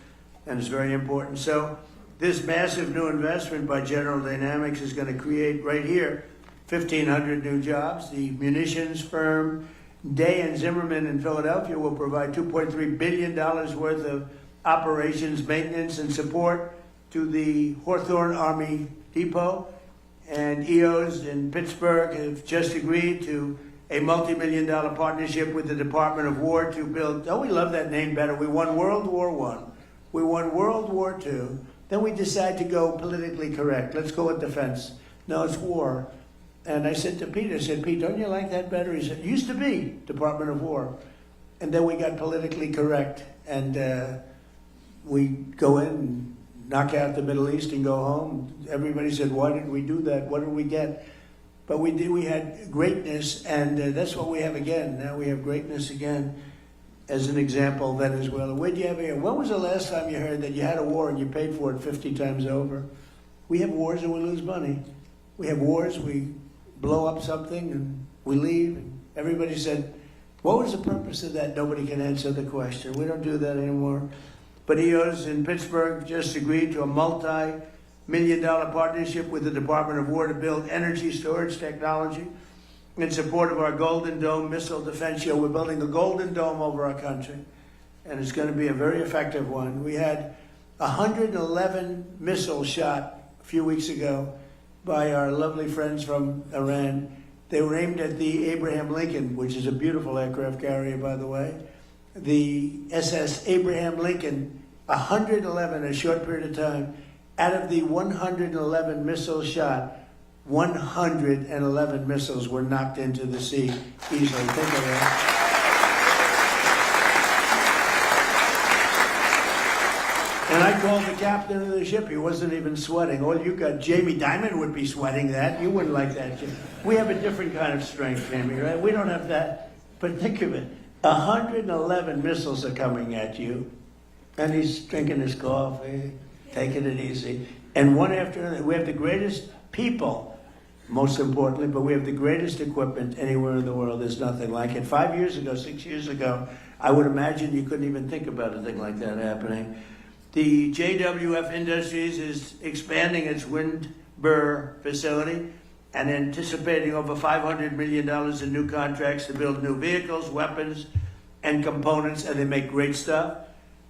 and it's very important. So this massive new investment by General Dynamics is going to create right here 1,500 new jobs. The munitions firm Day and Zimmerman in Philadelphia will provide $2.3 billion worth of operations, maintenance, and support to the Hawthorne Army Depot. And EOS in Pittsburgh have just agreed to a multi-million-dollar partnership with the Department of War to build, we love that name better. We won World War I. We won World War II. Then we decided to go politically correct. Let's go with defense. No, it's war. And I said to Pete, Pete, don't you like that better? He said, used to be Department of War. And then we got politically correct. And we go in and knock out the Middle East and go home. Everybody said, why did we do that? What did we get? But we did. We had greatness, and that's what we have again. Now we have greatness again. As an example, Venezuela. Where do you have here? When was the last time you heard that you had a war and you paid for it 50 times over? We have wars and we lose money. We have wars, we blow up something and we leave. And everybody said, what was the purpose of that? Nobody can answer the question. We don't do that anymore. But EOS in Pittsburgh just agreed to a multi-million-dollar partnership with the Department of War to build energy storage technology in support of our Golden Dome missile defense show. We're building a Golden Dome over our country, and it's going to be a very effective one. We had 111 missiles shot a few weeks ago by our lovely friends from Iran. They were aimed at the Abraham Lincoln, which is a beautiful aircraft carrier, by the way. The SS Abraham Lincoln, 111 in a short period of time. Out of the 111 missiles shot, 111 missiles were knocked into the sea easily. Think of that. And I called the captain of the ship. He wasn't even sweating. Oh, you got Jamie Dimon would be sweating that. You wouldn't like that. We have a different kind of strength, Jamie, right? We don't have that. But think of it. 111 missiles are coming at you. And he's drinking his coffee, taking it easy. And one after another, we have the greatest people, most importantly, but we have the greatest equipment anywhere in the world. There's nothing like it. 5 years ago, 6 years ago, I would imagine you couldn't even think about a thing like that happening. The JWF Industries is expanding its Windber facility and anticipating over $500 million in new contracts to build new vehicles, weapons, and components, and they make great stuff.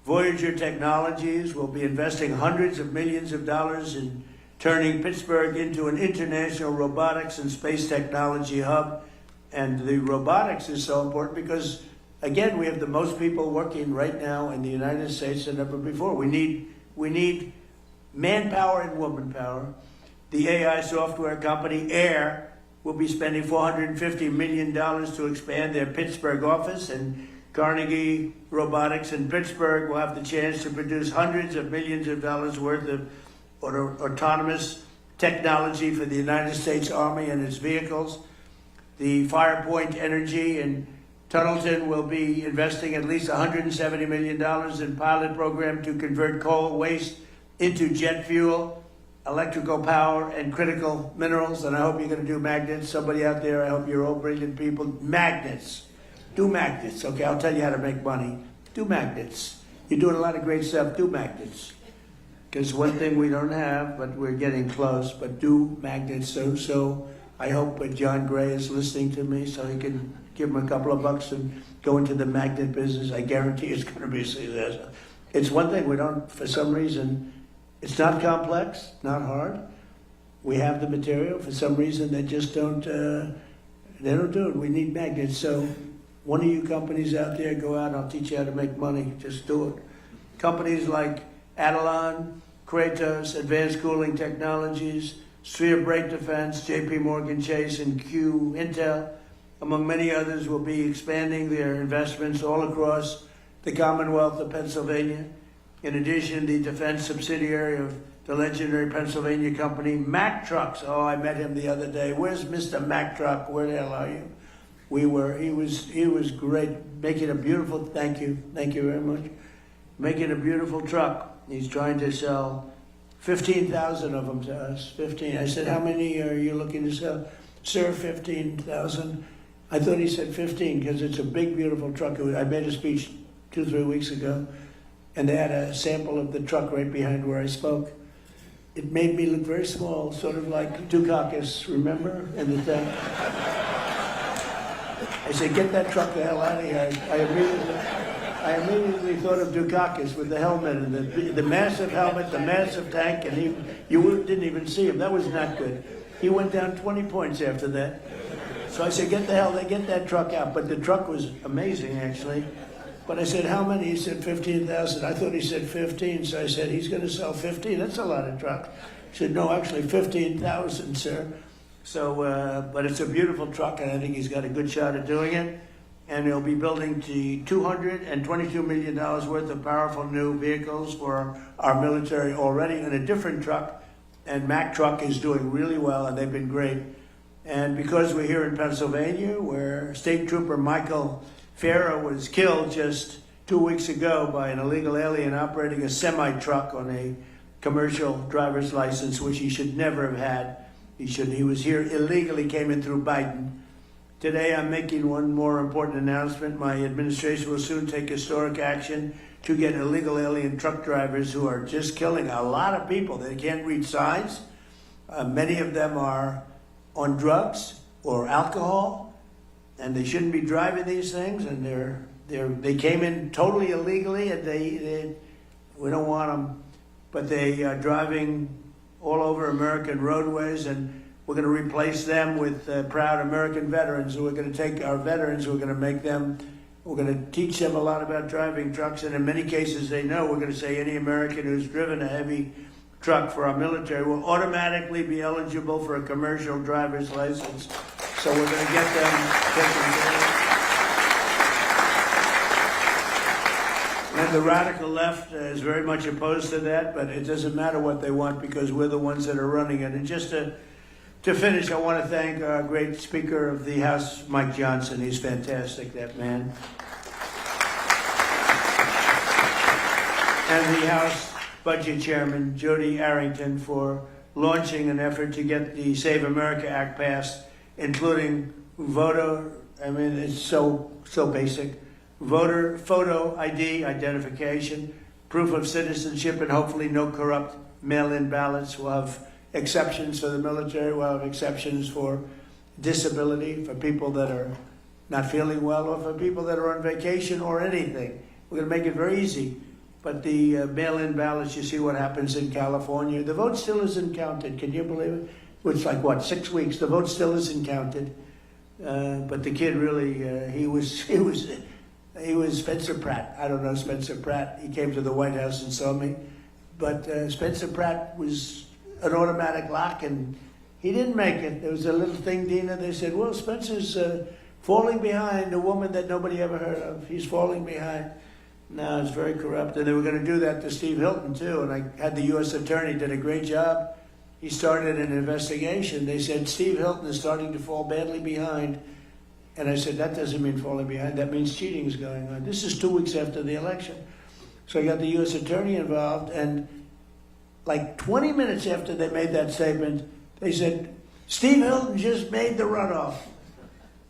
Voyager Technologies will be investing hundreds of millions of dollars in turning Pittsburgh into an international robotics and space technology hub. And the robotics is so important because, again, we have the most people working right now in the United States than ever before. We need manpower and woman power. The AI software company Air will be spending $450 million to expand their Pittsburgh office, and Carnegie Robotics in Pittsburgh will have the chance to produce hundreds of millions of dollars worth of autonomous technology for the United States Army and its vehicles. The Firepoint Energy in Tunnelton will be investing at least $170 million in pilot program to convert coal waste into jet fuel, electrical power, and critical minerals. And I hope you're going to do magnets. Somebody out there, I hope you're all brilliant people. Magnets. Do magnets. Okay, I'll tell you how to make money. Do magnets. You're doing a lot of great stuff. Do magnets. Because one thing we don't have, but we're getting close, but do magnets. So I hope John Gray is listening to me so he can give him a couple of bucks and go into the magnet business. I guarantee it's going to be a success. It's one thing we don't, for some reason, it's not complex, not hard. We have the material. For some reason, they just don't, they don't do it. We need magnets. So one of you companies out there, go out and I'll teach you how to make money. Just do it. Companies like Adelon, Kratos, Advanced Cooling Technologies, Sphere Brake Defense, JP Morgan Chase, and Q Intel, among many others, will be expanding their investments all across the Commonwealth of Pennsylvania. In addition, the defense subsidiary of the legendary Pennsylvania company, Mack Trucks. Oh, I met him the other day. Where's Mr. Mack Truck? Where the hell are you? He was great, making a beautiful, thank you very much, making a beautiful truck. He's trying to sell 15,000 of them to us, 15. I said, how many are you looking to sell? Sir, 15,000. I thought he said 15 because it's a big, beautiful truck. I made a speech 2-3 weeks ago, and they had a sample of the truck right behind where I spoke. It made me look very small, sort of like Dukakis, remember? And the thing. I said, get that truck the hell out of here. I immediately thought of Dukakis with the helmet and the massive helmet, the massive tank, and you didn't even see him. That was not good. He went down 20 points after that. So I said, get that truck out. But the truck was amazing, actually. But I said, how many? He said 15,000. I thought he said 15. So I said, he's going to sell 15. That's a lot of trucks. He said, no, actually 15,000, sir. So, but it's a beautiful truck, and I think he's got a good shot at doing it. And he'll be building $222 million worth of powerful new vehicles for our military already in a different truck. And Mack Truck is doing really well, and they've been great. And because we're here in Pennsylvania, where State Trooper Michael Farah was killed just 2 weeks ago by an illegal alien operating a semi-truck on a commercial driver's license, which he should never have had. He was here illegally, came in through Biden. Today I'm making one more important announcement. My administration will soon take historic action to get illegal alien truck drivers who are just killing a lot of people. They can't read signs. Many of them are on drugs or alcohol, and they shouldn't be driving these things, and they came in totally illegally, and we don't want them, but they are driving all over American roadways, and we're going to replace them with proud American veterans. So we're going to take our veterans, we're going to teach them a lot about driving trucks, and in many cases they know. We're going to say any American who's driven a heavy truck for our military will automatically be eligible for a commercial driver's license. So we're going to get them taken care of. And the radical left is very much opposed to that, but it doesn't matter what they want because we're the ones that are running it. And just to finish, I want to thank our great Speaker of the House, Mike Johnson. He's fantastic, that man. And the House Budget Chairman, Jody Arrington, for launching an effort to get the Save America Act passed, including voter, it's so basic, voter photo ID identification, proof of citizenship, and hopefully no corrupt mail-in ballots. We'll have exceptions for the military, we'll have exceptions for disability, for people that are not feeling well, or for people that are on vacation or anything. We're going to make it very easy. But the mail-in ballots, you see what happens in California. The vote still isn't counted. Can you believe it? It's like, 6 weeks? The vote still isn't counted. But the kid really, he was Spencer Pratt. I don't know Spencer Pratt. He came to the White House and saw me. But Spencer Pratt was an automatic lock, and he didn't make it. There was a little thing, Dina, they said, well, Spencer's falling behind a woman that nobody ever heard of. He's falling behind. No, it's very corrupt. And they were going to do that to Steve Hilton, too. And I had the U.S. attorney, did a great job. He started an investigation. They said, Steve Hilton is starting to fall badly behind. And I said, that doesn't mean falling behind. That means cheating is going on. This is 2 weeks after the election. So I got the U.S. attorney involved. And like 20 minutes after they made that statement, they said, Steve Hilton just made the runoff.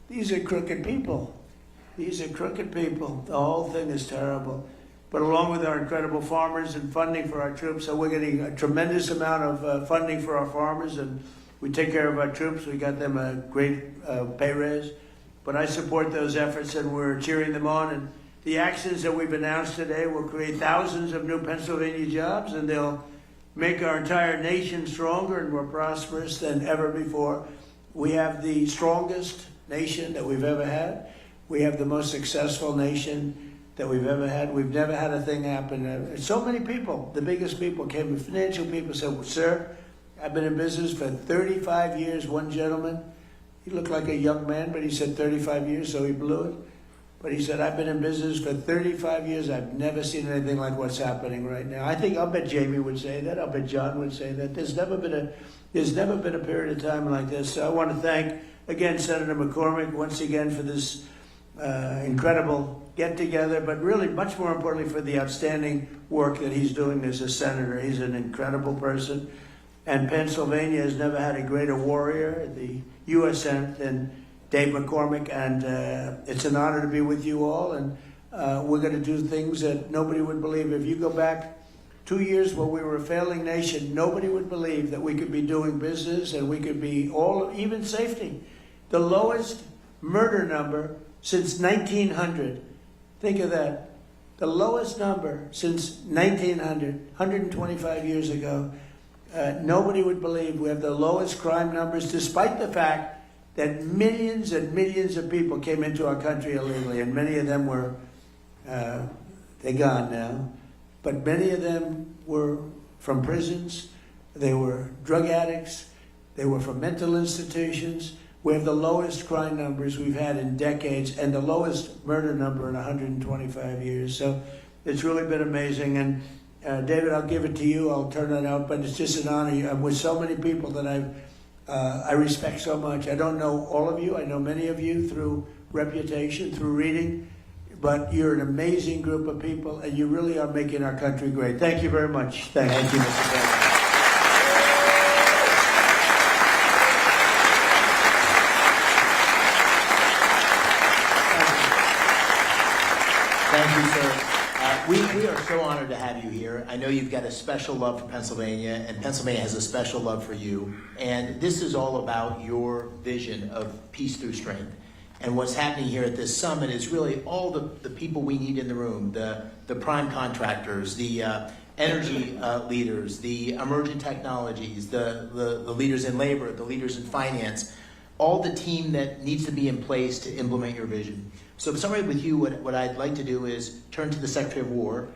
These are crooked people. These are crooked people. The whole thing is terrible. But along with our incredible farmers and funding for our troops, so we're getting a tremendous amount of funding for our farmers, and we take care of our troops. We got them a great pay raise. But I support those efforts, and we're cheering them on. And the actions that we've announced today will create thousands of new Pennsylvania jobs, and they'll make our entire nation stronger and more prosperous than ever before. We have the strongest nation that we've ever had. We have the most successful nation that we've ever had. We've never had a thing happen. So many people, the biggest people came, financial people said, sir, I've been in business for 35 years. One gentleman, he looked like a young man, but he said 35 years, so he blew it. But he said, I've been in business for 35 years. I've never seen anything like what's happening right now. I'll bet Jamie would say that. I'll bet John would say that. There's never been a period of time like this. So I want to thank, again, Senator McCormick, once again, for this incredible get-together, but really, much more importantly, for the outstanding work that he's doing as a senator. He's an incredible person. And Pennsylvania has never had a greater warrior, the U.S. Senate, than Dave McCormick, and it's an honor to be with you all, and we're going to do things that nobody would believe. If you go back 2 years when we were a failing nation, nobody would believe that we could be doing business and we could be even safety. The lowest murder number since 1900. Think of that. The lowest number since 1900, 125 years ago. Nobody would believe we have the lowest crime numbers, despite the fact that millions and millions of people came into our country illegally, and many of them were, they're gone now, but many of them were from prisons, they were drug addicts, they were from mental institutions. We have the lowest crime numbers we've had in decades, and the lowest murder number in 125 years. So it's really been amazing. And David, I'll give it to you, I'll turn it out, but it's just an honor. I'm with so many people that I respect so much. I don't know all of you. I know many of you through reputation, through reading, but you're an amazing group of people, and you really are making our country great. Thank you very much. Thank you, Mr. President. Thank you, sir. We are so honored to have you here. I know you've got a special love for Pennsylvania, and Pennsylvania has a special love for you. And this is all about your vision of peace through strength. And what's happening here at this summit is really all the people we need in the room, the prime contractors, the energy leaders, the emerging technologies, the leaders in labor, the leaders in finance, all the team that needs to be in place to implement your vision. So to summarize with you, what I'd like to do is turn to the Secretary of War,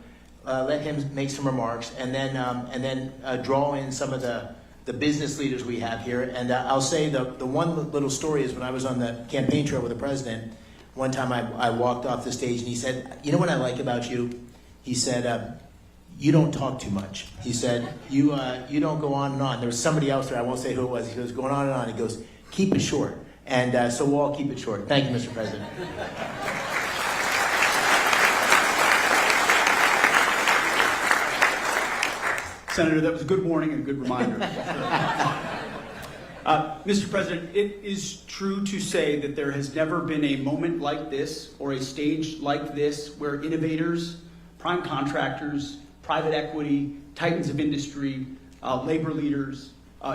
let him make some remarks, and then draw in some of the business leaders we have here. And I'll say the one little story is when I was on the campaign trail with the president, one time I walked off the stage and he said, you know what I like about you? He said, you don't talk too much. He said, you don't go on and on. There was somebody else there, I won't say who it was, he goes, going on and on. He goes, keep it short. And so we'll all keep it short. Thank you, Mr. President. Senator, that was a good warning and a good reminder. Mr. President, it is true to say that there has never been a moment like this or a stage like this where innovators, prime contractors, private equity, titans of industry, labor leaders,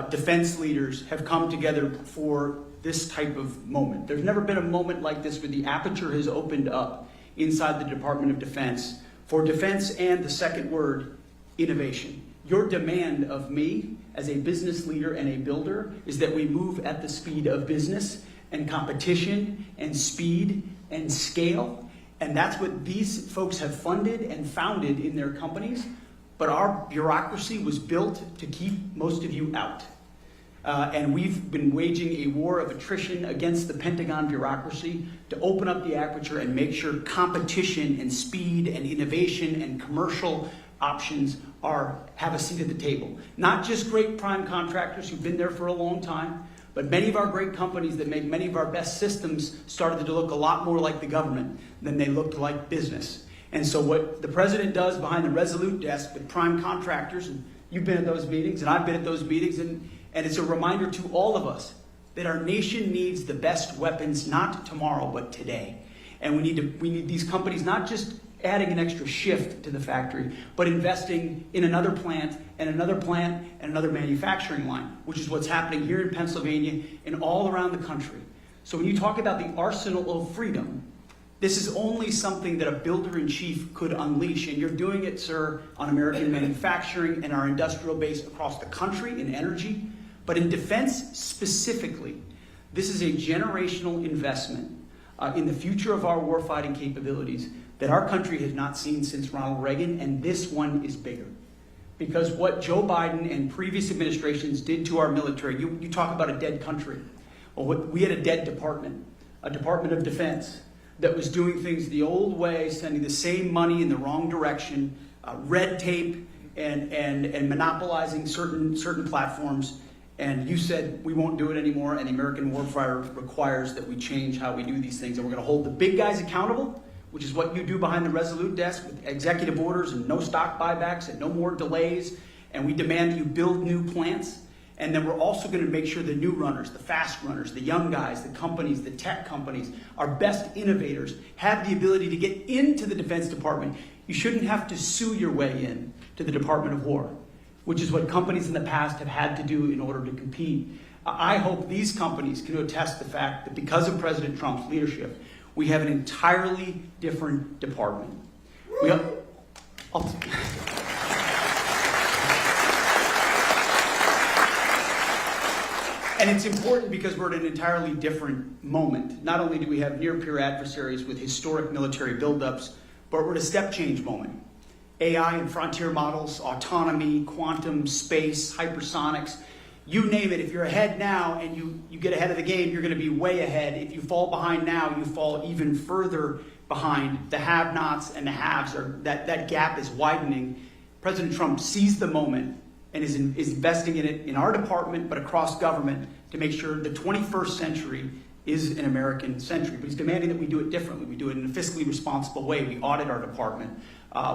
defense leaders have come together for this type of moment. There's never been a moment like this where the aperture has opened up inside the Department of Defense for defense and the second word, innovation. Your demand of me as a business leader and a builder is that we move at the speed of business and competition and speed and scale. And that's what these folks have funded and founded in their companies. But our bureaucracy was built to keep most of you out. And we've been waging a war of attrition against the Pentagon bureaucracy to open up the aperture and make sure competition and speed and innovation and commercial options have a seat at the table. Not just great prime contractors who've been there for a long time, but many of our great companies that make many of our best systems started to look a lot more like the government than they looked like business. And so what the president does behind the Resolute desk with prime contractors, and you've been at those meetings and I've been at those meetings, and it's a reminder to all of us that our nation needs the best weapons, not tomorrow, but today. And we need these companies not just adding an extra shift to the factory, but investing in another plant and another plant and another manufacturing line, which is what's happening here in Pennsylvania and all around the country. So when you talk about the arsenal of freedom, this is only something that a builder-in-chief could unleash, and you're doing it, sir, on American manufacturing and our industrial base across the country in energy. But in defense specifically, this is a generational investment in the future of our warfighting capabilities that our country has not seen since Ronald Reagan, and this one is bigger. Because what Joe Biden and previous administrations did to our military, you talk about a dead country. Well, we had a dead department, a Department of Defense, that was doing things the old way, sending the same money in the wrong direction, red tape, and monopolizing certain platforms. And you said we won't do it anymore, and the American warfighter requires that we change how we do these things. And we're going to hold the big guys accountable, which is what you do behind the Resolute desk with executive orders and no stock buybacks and no more delays. And we demand that you build new plants. And then we're also going to make sure the new runners, the fast runners, the young guys, the companies, the tech companies, our best innovators have the ability to get into the Defense Department. You shouldn't have to sue your way in to the Department of War, which is what companies in the past have had to do in order to compete. I hope these companies can attest the fact that because of President Trump's leadership, we have an entirely different department. And it's important because we're at an entirely different moment. Not only do we have near-peer adversaries with historic military buildups, but we're at a step change moment. AI and frontier models, autonomy, quantum, space, hypersonics, you name it. If you're ahead now and you get ahead of the game, you're going to be way ahead. If you fall behind now, you fall even further behind. The have-nots and the haves, that gap is widening. President Trump sees the moment and is investing in it in our department, but across government, to make sure the 21st century is an American century. But he's demanding that we do it differently. We do it in a fiscally responsible way. We audit our department.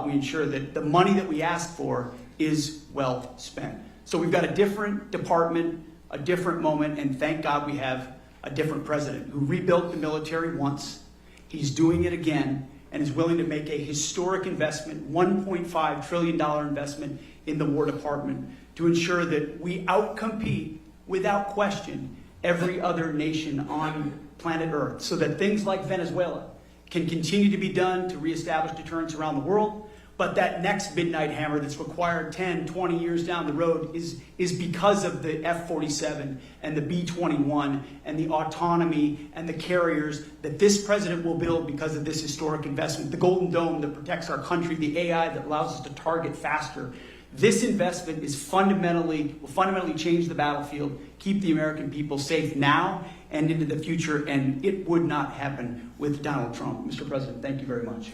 We ensure that the money that we ask for is well spent. So we've got a different department, a different moment, and thank God we have a different president who rebuilt the military once. He's doing it again and is willing to make a historic investment, $1.5 trillion investment in the War Department to ensure that we outcompete, without question, every other nation on planet Earth, so that things like Venezuela can continue to be done to reestablish deterrence around the world. But that next midnight hammer that's required 10, 20 years down the road is because of the F-47 and the B-21 and the autonomy and the carriers that this president will build because of this historic investment. The Golden Dome that protects our country, the AI that allows us to target faster. This investment will fundamentally change the battlefield, keep the American people safe now and into the future, and it would not happen with Donald Trump. Mr. President, thank you very much.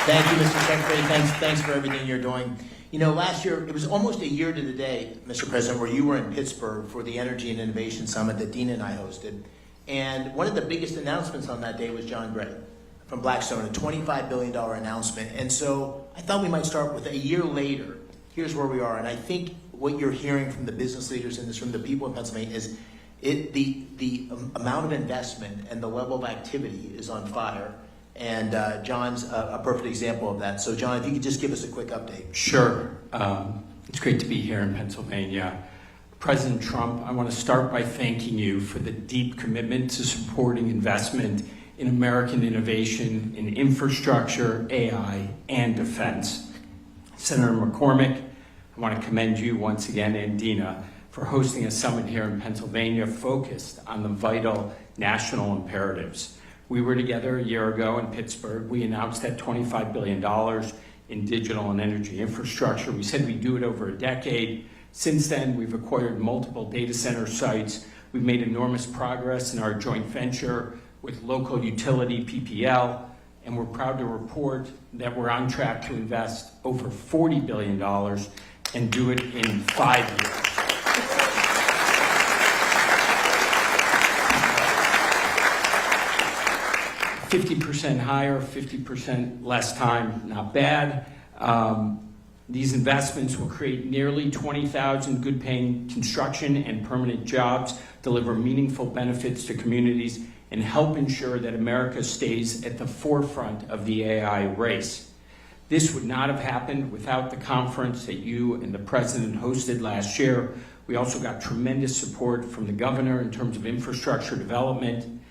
Thank you, Mr. Secretary. Thanks for everything you're doing. You know, last year, it was almost a year to the day, Mr. President, where you were in Pittsburgh for the Energy and Innovation Summit that Dina and I hosted. And one of the biggest announcements on that day was John Gray from Blackstone, a $25 billion announcement. And so I thought we might start with a year later. Here's where we are. And I think what you're hearing from the business leaders in this room, the people in Pennsylvania, is the amount of investment and the level of activity is on fire. And John's a perfect example of that. So John, if you could just give us a quick update. Sure. It's great to be here in Pennsylvania. President Trump, I want to start by thanking you for the deep commitment to supporting investment in American innovation, in infrastructure, AI, and defense. Senator McCormick, I want to commend you once again, and Dina, for hosting a summit here in Pennsylvania focused on the vital national imperatives. We were together a year ago in Pittsburgh. We announced that $25 billion in digital and energy infrastructure. We said we'd do it over a decade. Since then, we've acquired multiple data center sites. We've made enormous progress in our joint venture with local utility PPL, and we're proud to report that we're on track to invest over $40 billion and do it in 5 years. $50 higher, 50% less time, not bad. These investments will create nearly 20,000 good-paying construction and permanent jobs, deliver meaningful benefits to communities, and help ensure that America stays at the forefront of the AI race. This would not have happened without the conference that you and the President hosted last year. We also got tremendous support from the governor in terms of infrastructure development.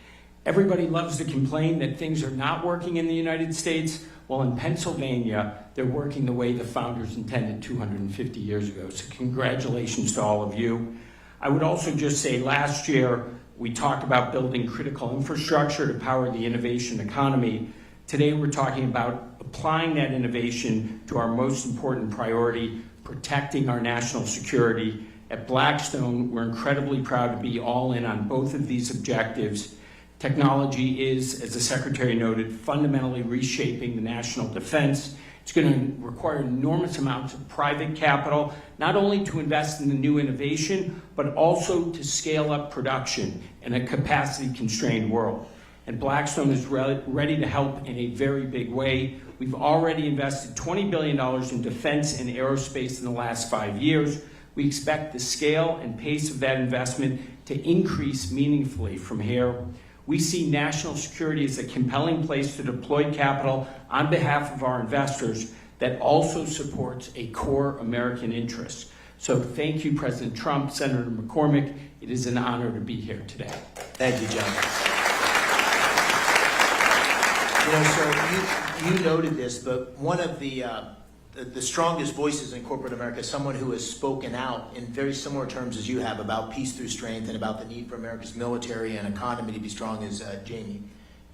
Everybody loves to complain that things are not working in the United States. Well, in Pennsylvania, they're working the way the founders intended 250 years ago. So congratulations to all of you. I would also just say last year we talked about building critical infrastructure to power the innovation economy. Today we're talking about applying that innovation to our most important priority, protecting our national security. At Blackstone, we're incredibly proud to be all in on both of these objectives. Technology is, as the Secretary noted, fundamentally reshaping the national defense. It's going to require enormous amounts of private capital, not only to invest in the new innovation, but also to scale up production in a capacity-constrained world. And Blackstone is ready to help in a very big way. We've already invested $20 billion in defense and aerospace in the last 5 years. We expect the scale and pace of that investment to increase meaningfully from here. We see national security as a compelling place to deploy capital on behalf of our investors that also supports a core American interest. So thank you, President Trump, Senator McCormick. It is an honor to be here today. Thank you, John. So you noted this, but one of the strongest voices in corporate America, someone who has spoken out in very similar terms as you have about peace through strength and about the need for America's military and economy to be strong, is Jamie.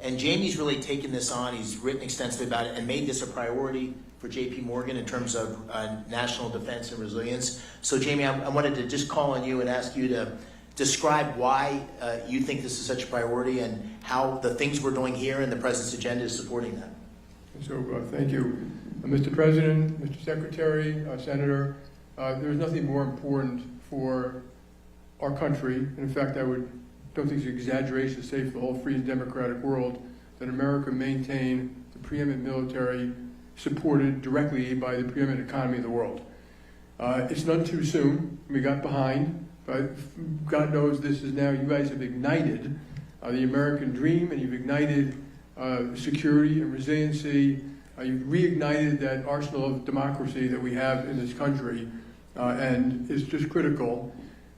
And Jamie's really taken this on. He's written extensively about it and made this a priority for J.P. Morgan in terms of national defense and resilience. So Jamie, I wanted to just call on you and ask you to describe why you think this is such a priority and how the things we're doing here and the President's agenda is supporting that. So thank you. Mr. President, Mr. Secretary, Senator, there's nothing more important for our country, and in fact don't think it's an exaggeration to say for the whole free and democratic world, that America maintain the preeminent military supported directly by the preeminent economy of the world. It's not too soon. We got behind, but God knows this is now, you guys have ignited the American dream, and you've ignited security and resiliency. You've reignited that arsenal of democracy that we have in this country, and it's just critical.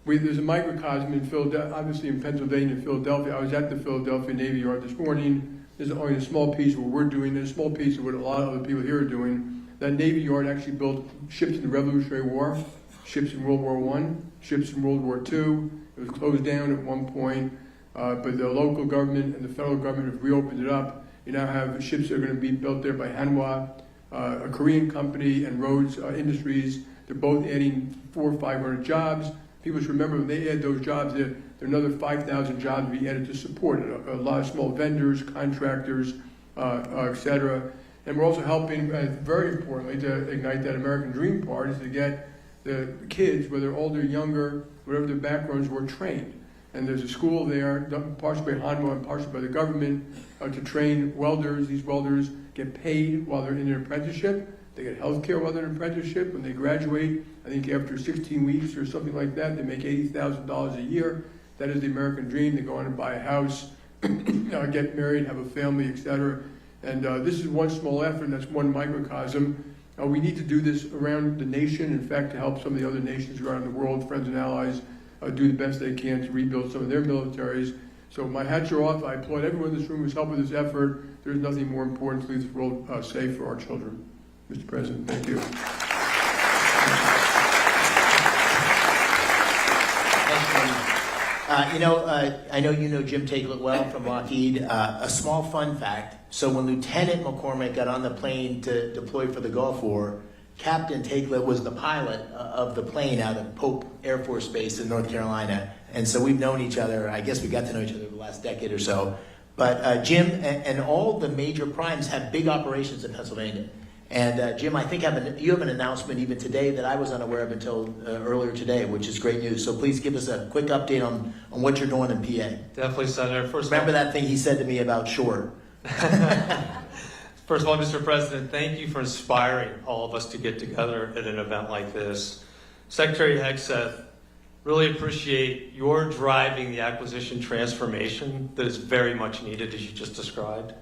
There's a microcosm in Philadelphia, obviously in Pennsylvania, Philadelphia. I was at the Philadelphia Navy Yard this morning. There's only a small piece of what we're doing. There's a small piece of what a lot of other people here are doing. That Navy Yard actually built ships in the Revolutionary War, ships in World War I, ships in World War II. It was closed down at one point, but the local government and the federal government have reopened it up. You now have ships that are going to be built there by Hanwha, a Korean company, and Rhodes Industries. They're both adding 400 or 500 jobs. People should remember when they add those jobs, there are another 5,000 jobs to be added to support it. A lot of small vendors, contractors, et cetera. And we're also helping, very importantly, to ignite that American dream part, is to get the kids, whether older, younger, whatever their backgrounds were, trained. And there's a school there, partially by Hanwha and partially by the government, to train welders. These welders get paid while they're in their apprenticeship. They get health care while they're in apprenticeship. When they graduate, I think after 16 weeks or something like that, they make $80,000 a year. That is the American dream. They go on and buy a house, get married, have a family, etc. And this is one small effort, and that's one microcosm. We need to do this around the nation, in fact, to help some of the other nations around the world, friends and allies, do the best they can to rebuild some of their militaries. So my hats are off. I applaud everyone in this room who's helping this effort. There's nothing more important to leave this world safe for our children. Mr. President, thank you. I know you know Jim Takelet well from Lockheed. A small fun fact, so when Lieutenant McCormick got on the plane to deploy for the Gulf War, Captain Takelet was the pilot of the plane out of Pope Air Force Base in North Carolina. And so we've known each other, I guess we got to know each other the last decade or so. But Jim and all the major primes have big operations in Pennsylvania. And Jim, I think you have an announcement even today that I was unaware of until earlier today, which is great news. So please give us a quick update on what you're doing in PA. Definitely, Senator. Remember that thing he said to me about short. First of all, Mr. President, thank you for inspiring all of us to get together at an event like this. Secretary Hegseth, really appreciate your driving the acquisition transformation that is very much needed, as you just described.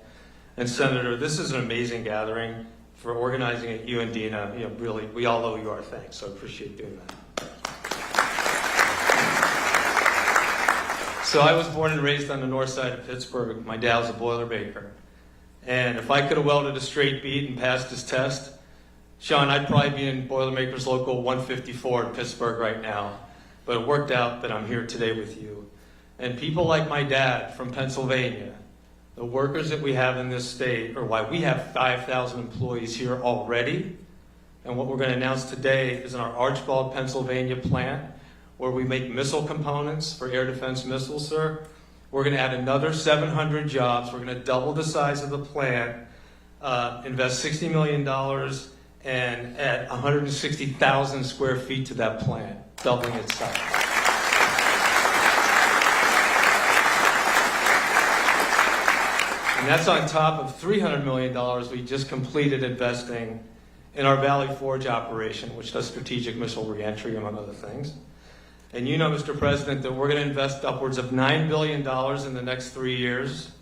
And Senator, this is an amazing gathering. For organizing it, you and Dina, really, we all owe you our thanks, so I appreciate doing that. So I was born and raised on the north side of Pittsburgh. My dad was a Boilermaker. And if I could have welded a straight bead and passed his test, Sean, I'd probably be in Boilermakers Local 154 in Pittsburgh right now. but it worked out that I'm here today with you. And people like my dad from Pennsylvania, the workers that we have in this state, are why we have 5,000 employees here already. And what we're going to announce today is in our Archbald, Pennsylvania plant, where we make missile components for air defense missiles, sir. We're going to add another 700 jobs. We're going to double the size of the plant, invest $60 million, and add 160,000 square feet to that plant, doubling its size. And that's on top of $300 million we just completed investing in our Valley Forge operation, which does strategic missile reentry, among other things. And you know, Mr. President, that we're going to invest upwards of $9 billion in the next 3 years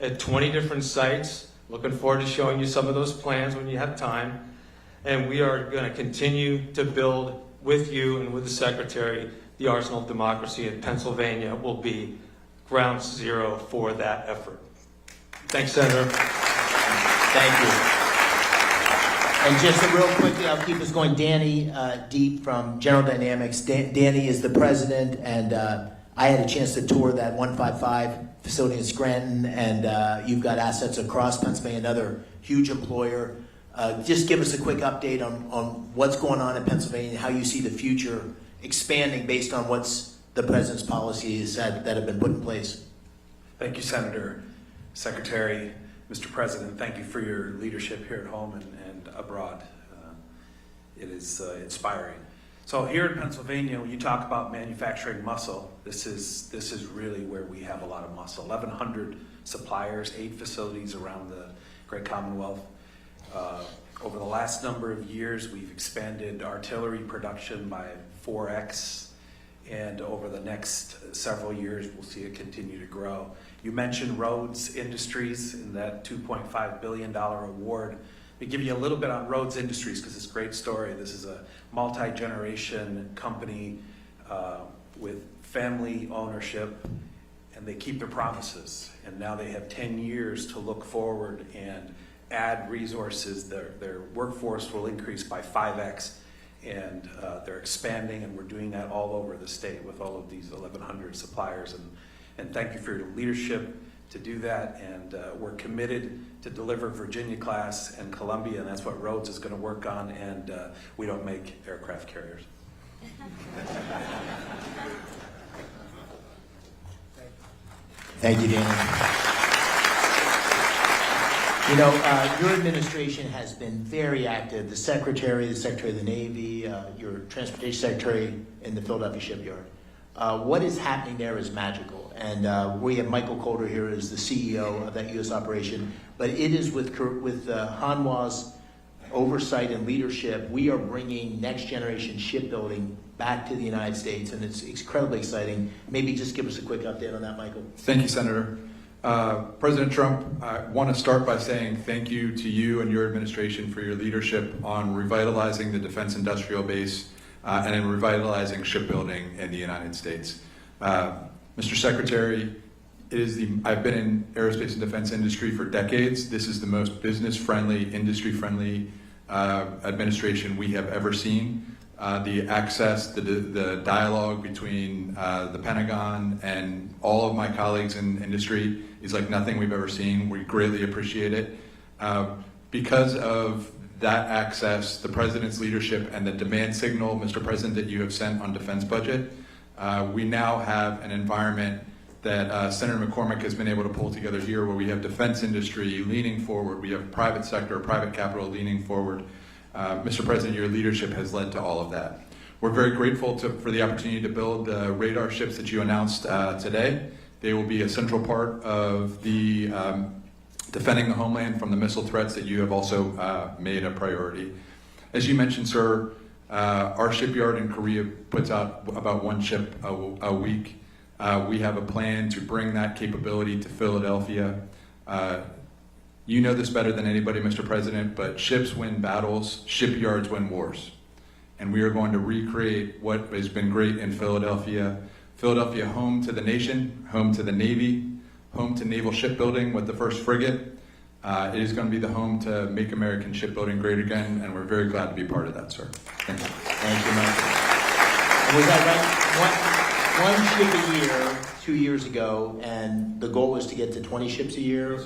at 20 different sites. Looking forward to showing you some of those plans when you have time. And we are going to continue to build with you and with the Secretary the arsenal of democracy, and Pennsylvania will be ground zero for that effort. Thanks, Senator. Thank you. And just real quickly, I'll keep this going. Danny Deep from General Dynamics. Danny is the president, and I had a chance to tour that 155 facility in Scranton, and you've got assets across Pennsylvania, another huge employer. Just give us a quick update on what's going on in Pennsylvania, how you see the future expanding based on what's the president's policies that have been put in place. Thank you, Senator, Secretary, Mr. President. Thank you for your leadership here at home and abroad. It is inspiring. So here in Pennsylvania, when you talk about manufacturing muscle, this is really where we have a lot of muscle. 1,100 suppliers, 8 facilities around the Great Commonwealth. Over the last number of years, we've expanded artillery production by 4x, and over the next several years, we'll see it continue to grow. You mentioned Rhodes Industries and that $2.5 billion award. Let me give you a little bit on Rhodes Industries because it's a great story. This is a multi-generation company with family ownership, and they keep their promises. And now they have 10 years to look forward and add resources. Their workforce will increase by 5x, and they're expanding, and we're doing that all over the state with all of these 1,100 suppliers. And thank you for your leadership to do that, and we're committed to deliver Virginia class and Columbia, and that's what Rhodes is going to work on, and we don't make aircraft carriers. Thank you, Danny. You know, your administration has been very active. The Secretary of the Navy, your Transportation Secretary in the Philadelphia shipyard. What is happening there is magical. And we have Michael Coulter here as the CEO of that U.S. operation. But it is with Hanwha's oversight and leadership, we are bringing next generation shipbuilding back to the United States. And it's incredibly exciting. Maybe just give us a quick update on that, Michael. Thank you, Senator. President Trump, I want to start by saying thank you to you and your administration for your leadership on revitalizing the defense industrial base and in revitalizing shipbuilding in the United States. Mr. Secretary, I've been in aerospace and defense industry for decades. This is the most business-friendly, industry-friendly administration we have ever seen. The access, the dialogue between the Pentagon and all of my colleagues in industry is like nothing we've ever seen. We greatly appreciate it. Because of that access, the President's leadership, and the demand signal, Mr. President, that you have sent on defense budget, we now have an environment that Senator McCormick has been able to pull together here where we have defense industry leaning forward, we have private sector, private capital leaning forward. Mr. President, your leadership has led to all of that. We're very grateful for the opportunity to build the radar ships that you announced today. They will be a central part of the defending the homeland from the missile threats that you have also made a priority. As you mentioned, sir, our shipyard in Korea puts out about 1 ship a week. We have a plan to bring that capability to Philadelphia. You know this better than anybody, Mr. President, but ships win battles, shipyards win wars. And we are going to recreate what has been great in Philadelphia. Philadelphia, home to the nation, home to the Navy, home to naval shipbuilding with the first frigate. It is going to be the home to make American shipbuilding great again, and we're very glad to be part of that, sir. Thank you. Thank you, Michael. And we had one ship a year 2 years ago, and the goal was to get to 20 ships a year.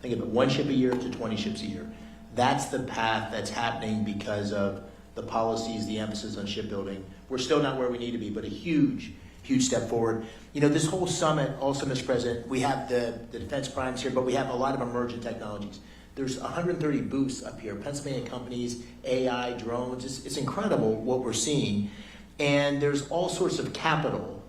Think of it, 1 ship a year to 20 ships a year. That's the path that's happening because of the policies, the emphasis on shipbuilding. We're still not where we need to be, but a huge step forward. You know, this whole summit also, Mr. President, we have the defense primes here, but we have a lot of emerging technologies. There's 130 booths up here, Pennsylvania companies, AI, drones. It's incredible what we're seeing. And there's all sorts of capital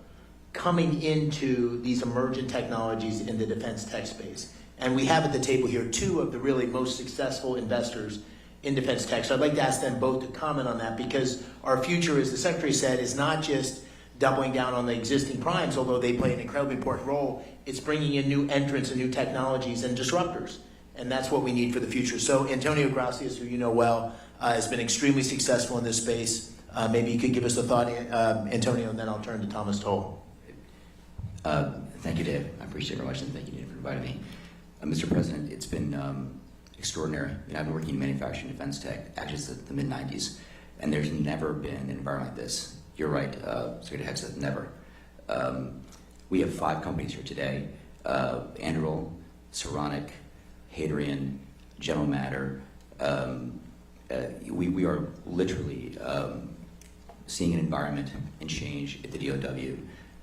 coming into these emerging technologies in the defense tech space. And we have at the table here 2 of the really most successful investors in defense tech. So I'd like to ask them both to comment on that, because our future, as the Secretary said, is not just doubling down on the existing primes, although they play an incredibly important role. It's bringing in new entrants and new technologies and disruptors. And that's what we need for the future. So Antonio Gracias, who you know well, has been extremely successful in this space. Maybe you could give us a thought, Antonio, and then I'll turn to Thomas Toll. Thank you, Dave. I appreciate it very much, and thank you, Dave, for inviting me. Mr. President, it's been extraordinary. I've been working in manufacturing defense tech actually since the mid-90s, and there's never been an environment like this. You're right, Secretary Hegseth, never. We have 5 companies here today, Anduril, Saronic, Hadrian, General Matter. We are literally seeing an environment and change at the DOW that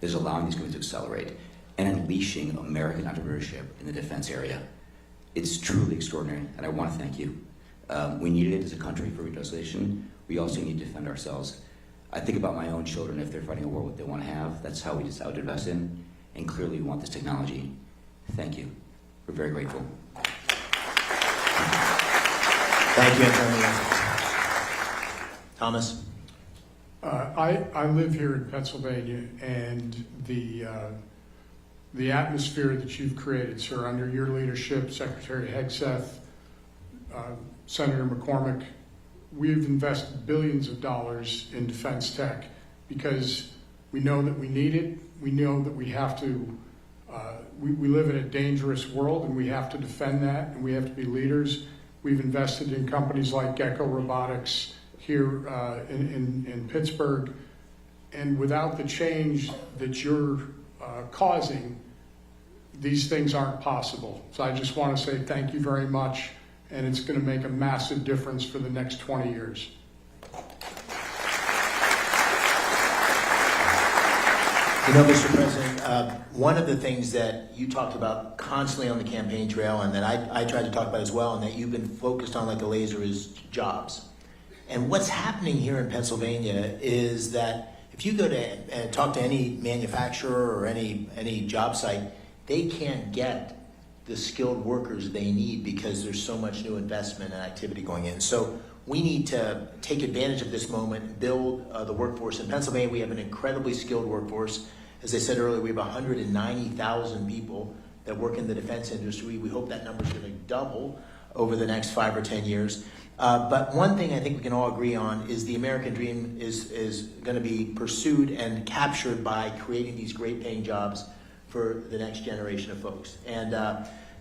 is allowing these companies to accelerate and unleashing American entrepreneurship in the defense area. It's truly extraordinary, and I want to thank you. We needed it as a country for reindustrialization. We also need to defend ourselves. I think about my own children, if they're fighting a war, what they want to have. That's how we decide to invest in, and clearly we want this technology. Thank you. We're very grateful. Thank you, Antonio. Thomas? I live here in Pennsylvania, and the atmosphere that you've created, sir, under your leadership, Secretary Hegseth, Senator McCormick, we've invested billions of dollars in defense tech because we know that we need it. We know that we have to, we live in a dangerous world, and we have to defend that, and we have to be leaders. We've invested in companies like Gecko Robotics here in Pittsburgh, and without the change that you're causing, these things aren't possible. So I just want to say thank you very much, and it's going to make a massive difference for the next 20 years. You know, Mr. President, one of the things that you talked about constantly on the campaign trail, and that I tried to talk about as well, and that you've been focused on like a laser, is jobs. And what's happening here in Pennsylvania is that if you go to and talk to any manufacturer or any job site, they can't get the skilled workers they need because there's so much new investment and activity going in. So we need to take advantage of this moment and build the workforce. In Pennsylvania, we have an incredibly skilled workforce. As I said earlier, we have 190,000 people that work in the defense industry. We hope that number is going to double over the next 5 or 10 years. But one thing I think we can all agree on is the American dream is going to be pursued and captured by creating these great paying jobs for the next generation of folks. And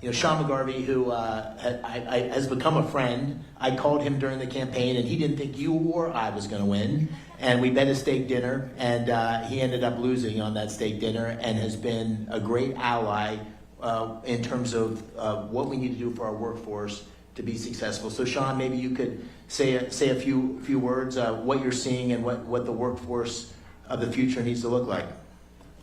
you know, Sean McGarvey, who has become a friend, I called him during the campaign, and he didn't think you or I was going to win. And we bet a steak dinner, and he ended up losing on that steak dinner, and has been a great ally in terms of what we need to do for our workforce to be successful. So Sean, maybe you could say a few words, what you're seeing and what the workforce of the future needs to look like.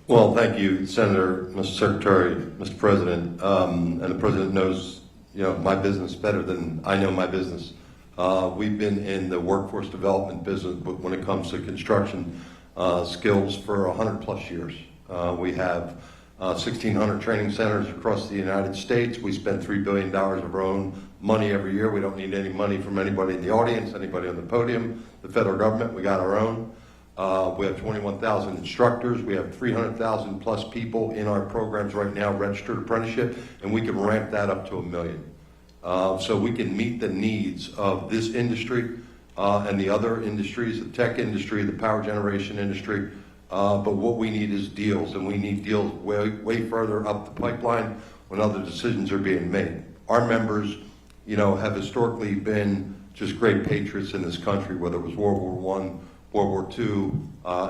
Well, thank you, Senator, Mr. Secretary, Mr. President, and the President knows, you know, my business better than I know my business. We've been in the workforce development business when it comes to construction skills for 100+ years. We have 1,600 training centers across the United States. We spend $3 billion of our own money every year. We don't need any money from anybody in the audience, anybody on the podium, the federal government. We got our own. We have 21,000 instructors. We have 300,000 plus people in our programs right now, registered apprenticeship, and we can ramp that up to 1 million. So we can meet the needs of this industry and the other industries, the tech industry, the power generation industry. But what we need is deals, and we need deals way further up the pipeline when other decisions are being made. Our members, you know, have historically been just great patriots in this country, whether it was World War I, World War II,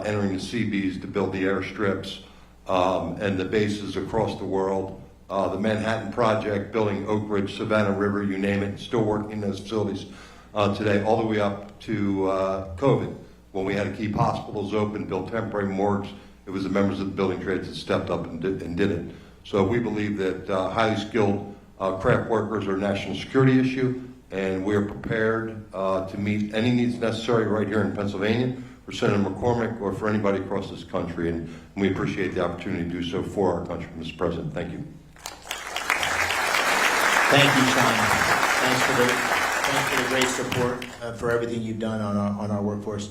entering the Seabees to build the airstrips and the bases across the world. The Manhattan Project, building Oak Ridge, Savannah River, you name it, still working in those facilities today, all the way up to COVID, when we had to keep hospitals open, build temporary morgues. It was the members of the building trades that stepped up and did it. So we believe that highly skilled craft workers are a national security issue, and we are prepared to meet any needs necessary right here in Pennsylvania for Senator McCormick or for anybody across this country, and we appreciate the opportunity to do so for our country, Mr. President. Thank you. Thank you, Sean. Thanks for the great support for everything you've done on our workforce.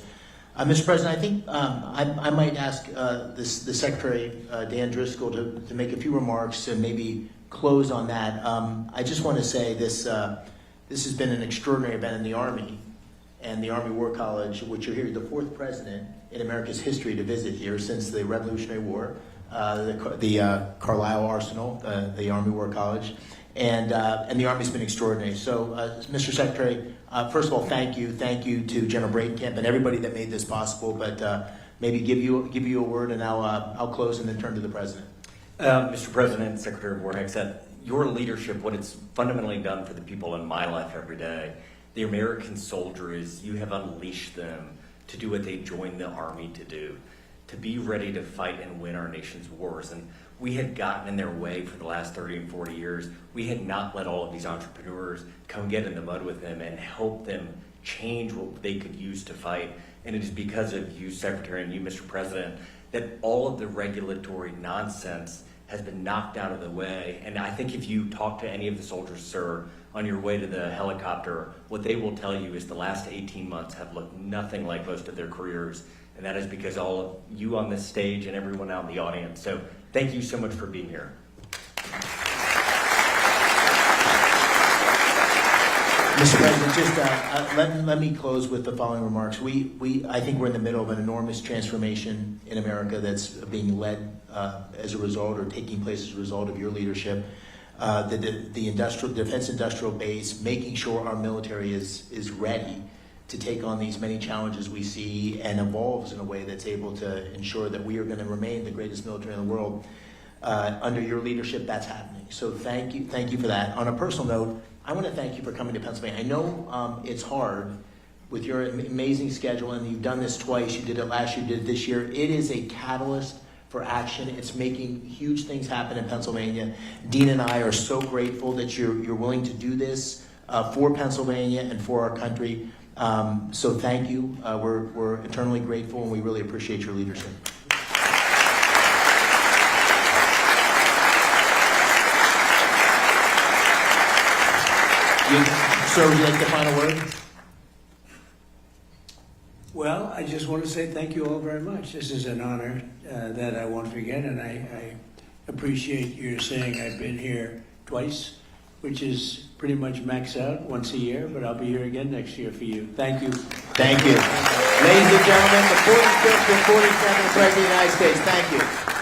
Mr. President, I think I might ask the Secretary, Dan Driscoll, to make a few remarks and maybe close on that. I just want to say this has been an extraordinary event in the Army and the Army War College, which you're here, the fourth president in America's history to visit here since the Revolutionary War, the Carlisle Arsenal, the Army War College. And the Army's been extraordinary. So, Mr. Secretary, first of all, thank you to General Breitenkamp and everybody that made this possible. But maybe give you a word, and I'll close and then turn to the President. Mr. President, Secretary of War Hegseth, your leadership, what it's fundamentally done for the people in my life every day, the American soldier, is you have unleashed them to do what they joined the Army to do, to be ready to fight and win our nation's wars. And we had gotten in their way for the last 30 and 40 years. We had not let all of these entrepreneurs come get in the mud with them and help them change what they could use to fight. And it is because of you, Secretary, and you, Mr. President, that all of the regulatory nonsense has been knocked out of the way. And I think if you talk to any of the soldiers, sir, on your way to the helicopter, what they will tell you is the last 18 months have looked nothing like most of their careers. And that is because all of you on this stage and everyone out in the audience. So thank you so much for being here. Mr. President, just let me close with the following remarks. I think we're in the middle of an enormous transformation in America that's being led as a result, or taking place as a result of your leadership. The defense industrial base, making sure our military is ready to take on these many challenges we see and evolves in a way that's able to ensure that we are going to remain the greatest military in the world. Under your leadership, that's happening. So thank you for that. On a personal note, I want to thank you for coming to Pennsylvania. I know it's hard with your amazing schedule, and you've done this twice. You did it last year, you did it this year. It is a catalyst for action. It's making huge things happen in Pennsylvania. Dean and I are so grateful that you're willing to do this for Pennsylvania and for our country. So thank you. We're eternally grateful, and we really appreciate your leadership. Sir, would you like the final word? Well, I just want to say thank you all very much. This is an honor that I won't forget, and I appreciate your saying I've been here twice, which is pretty much max out once a year, but I'll be here again next year for you. Thank you. Thank you. Ladies and gentlemen, the 45th and 47th President of the United States, thank you.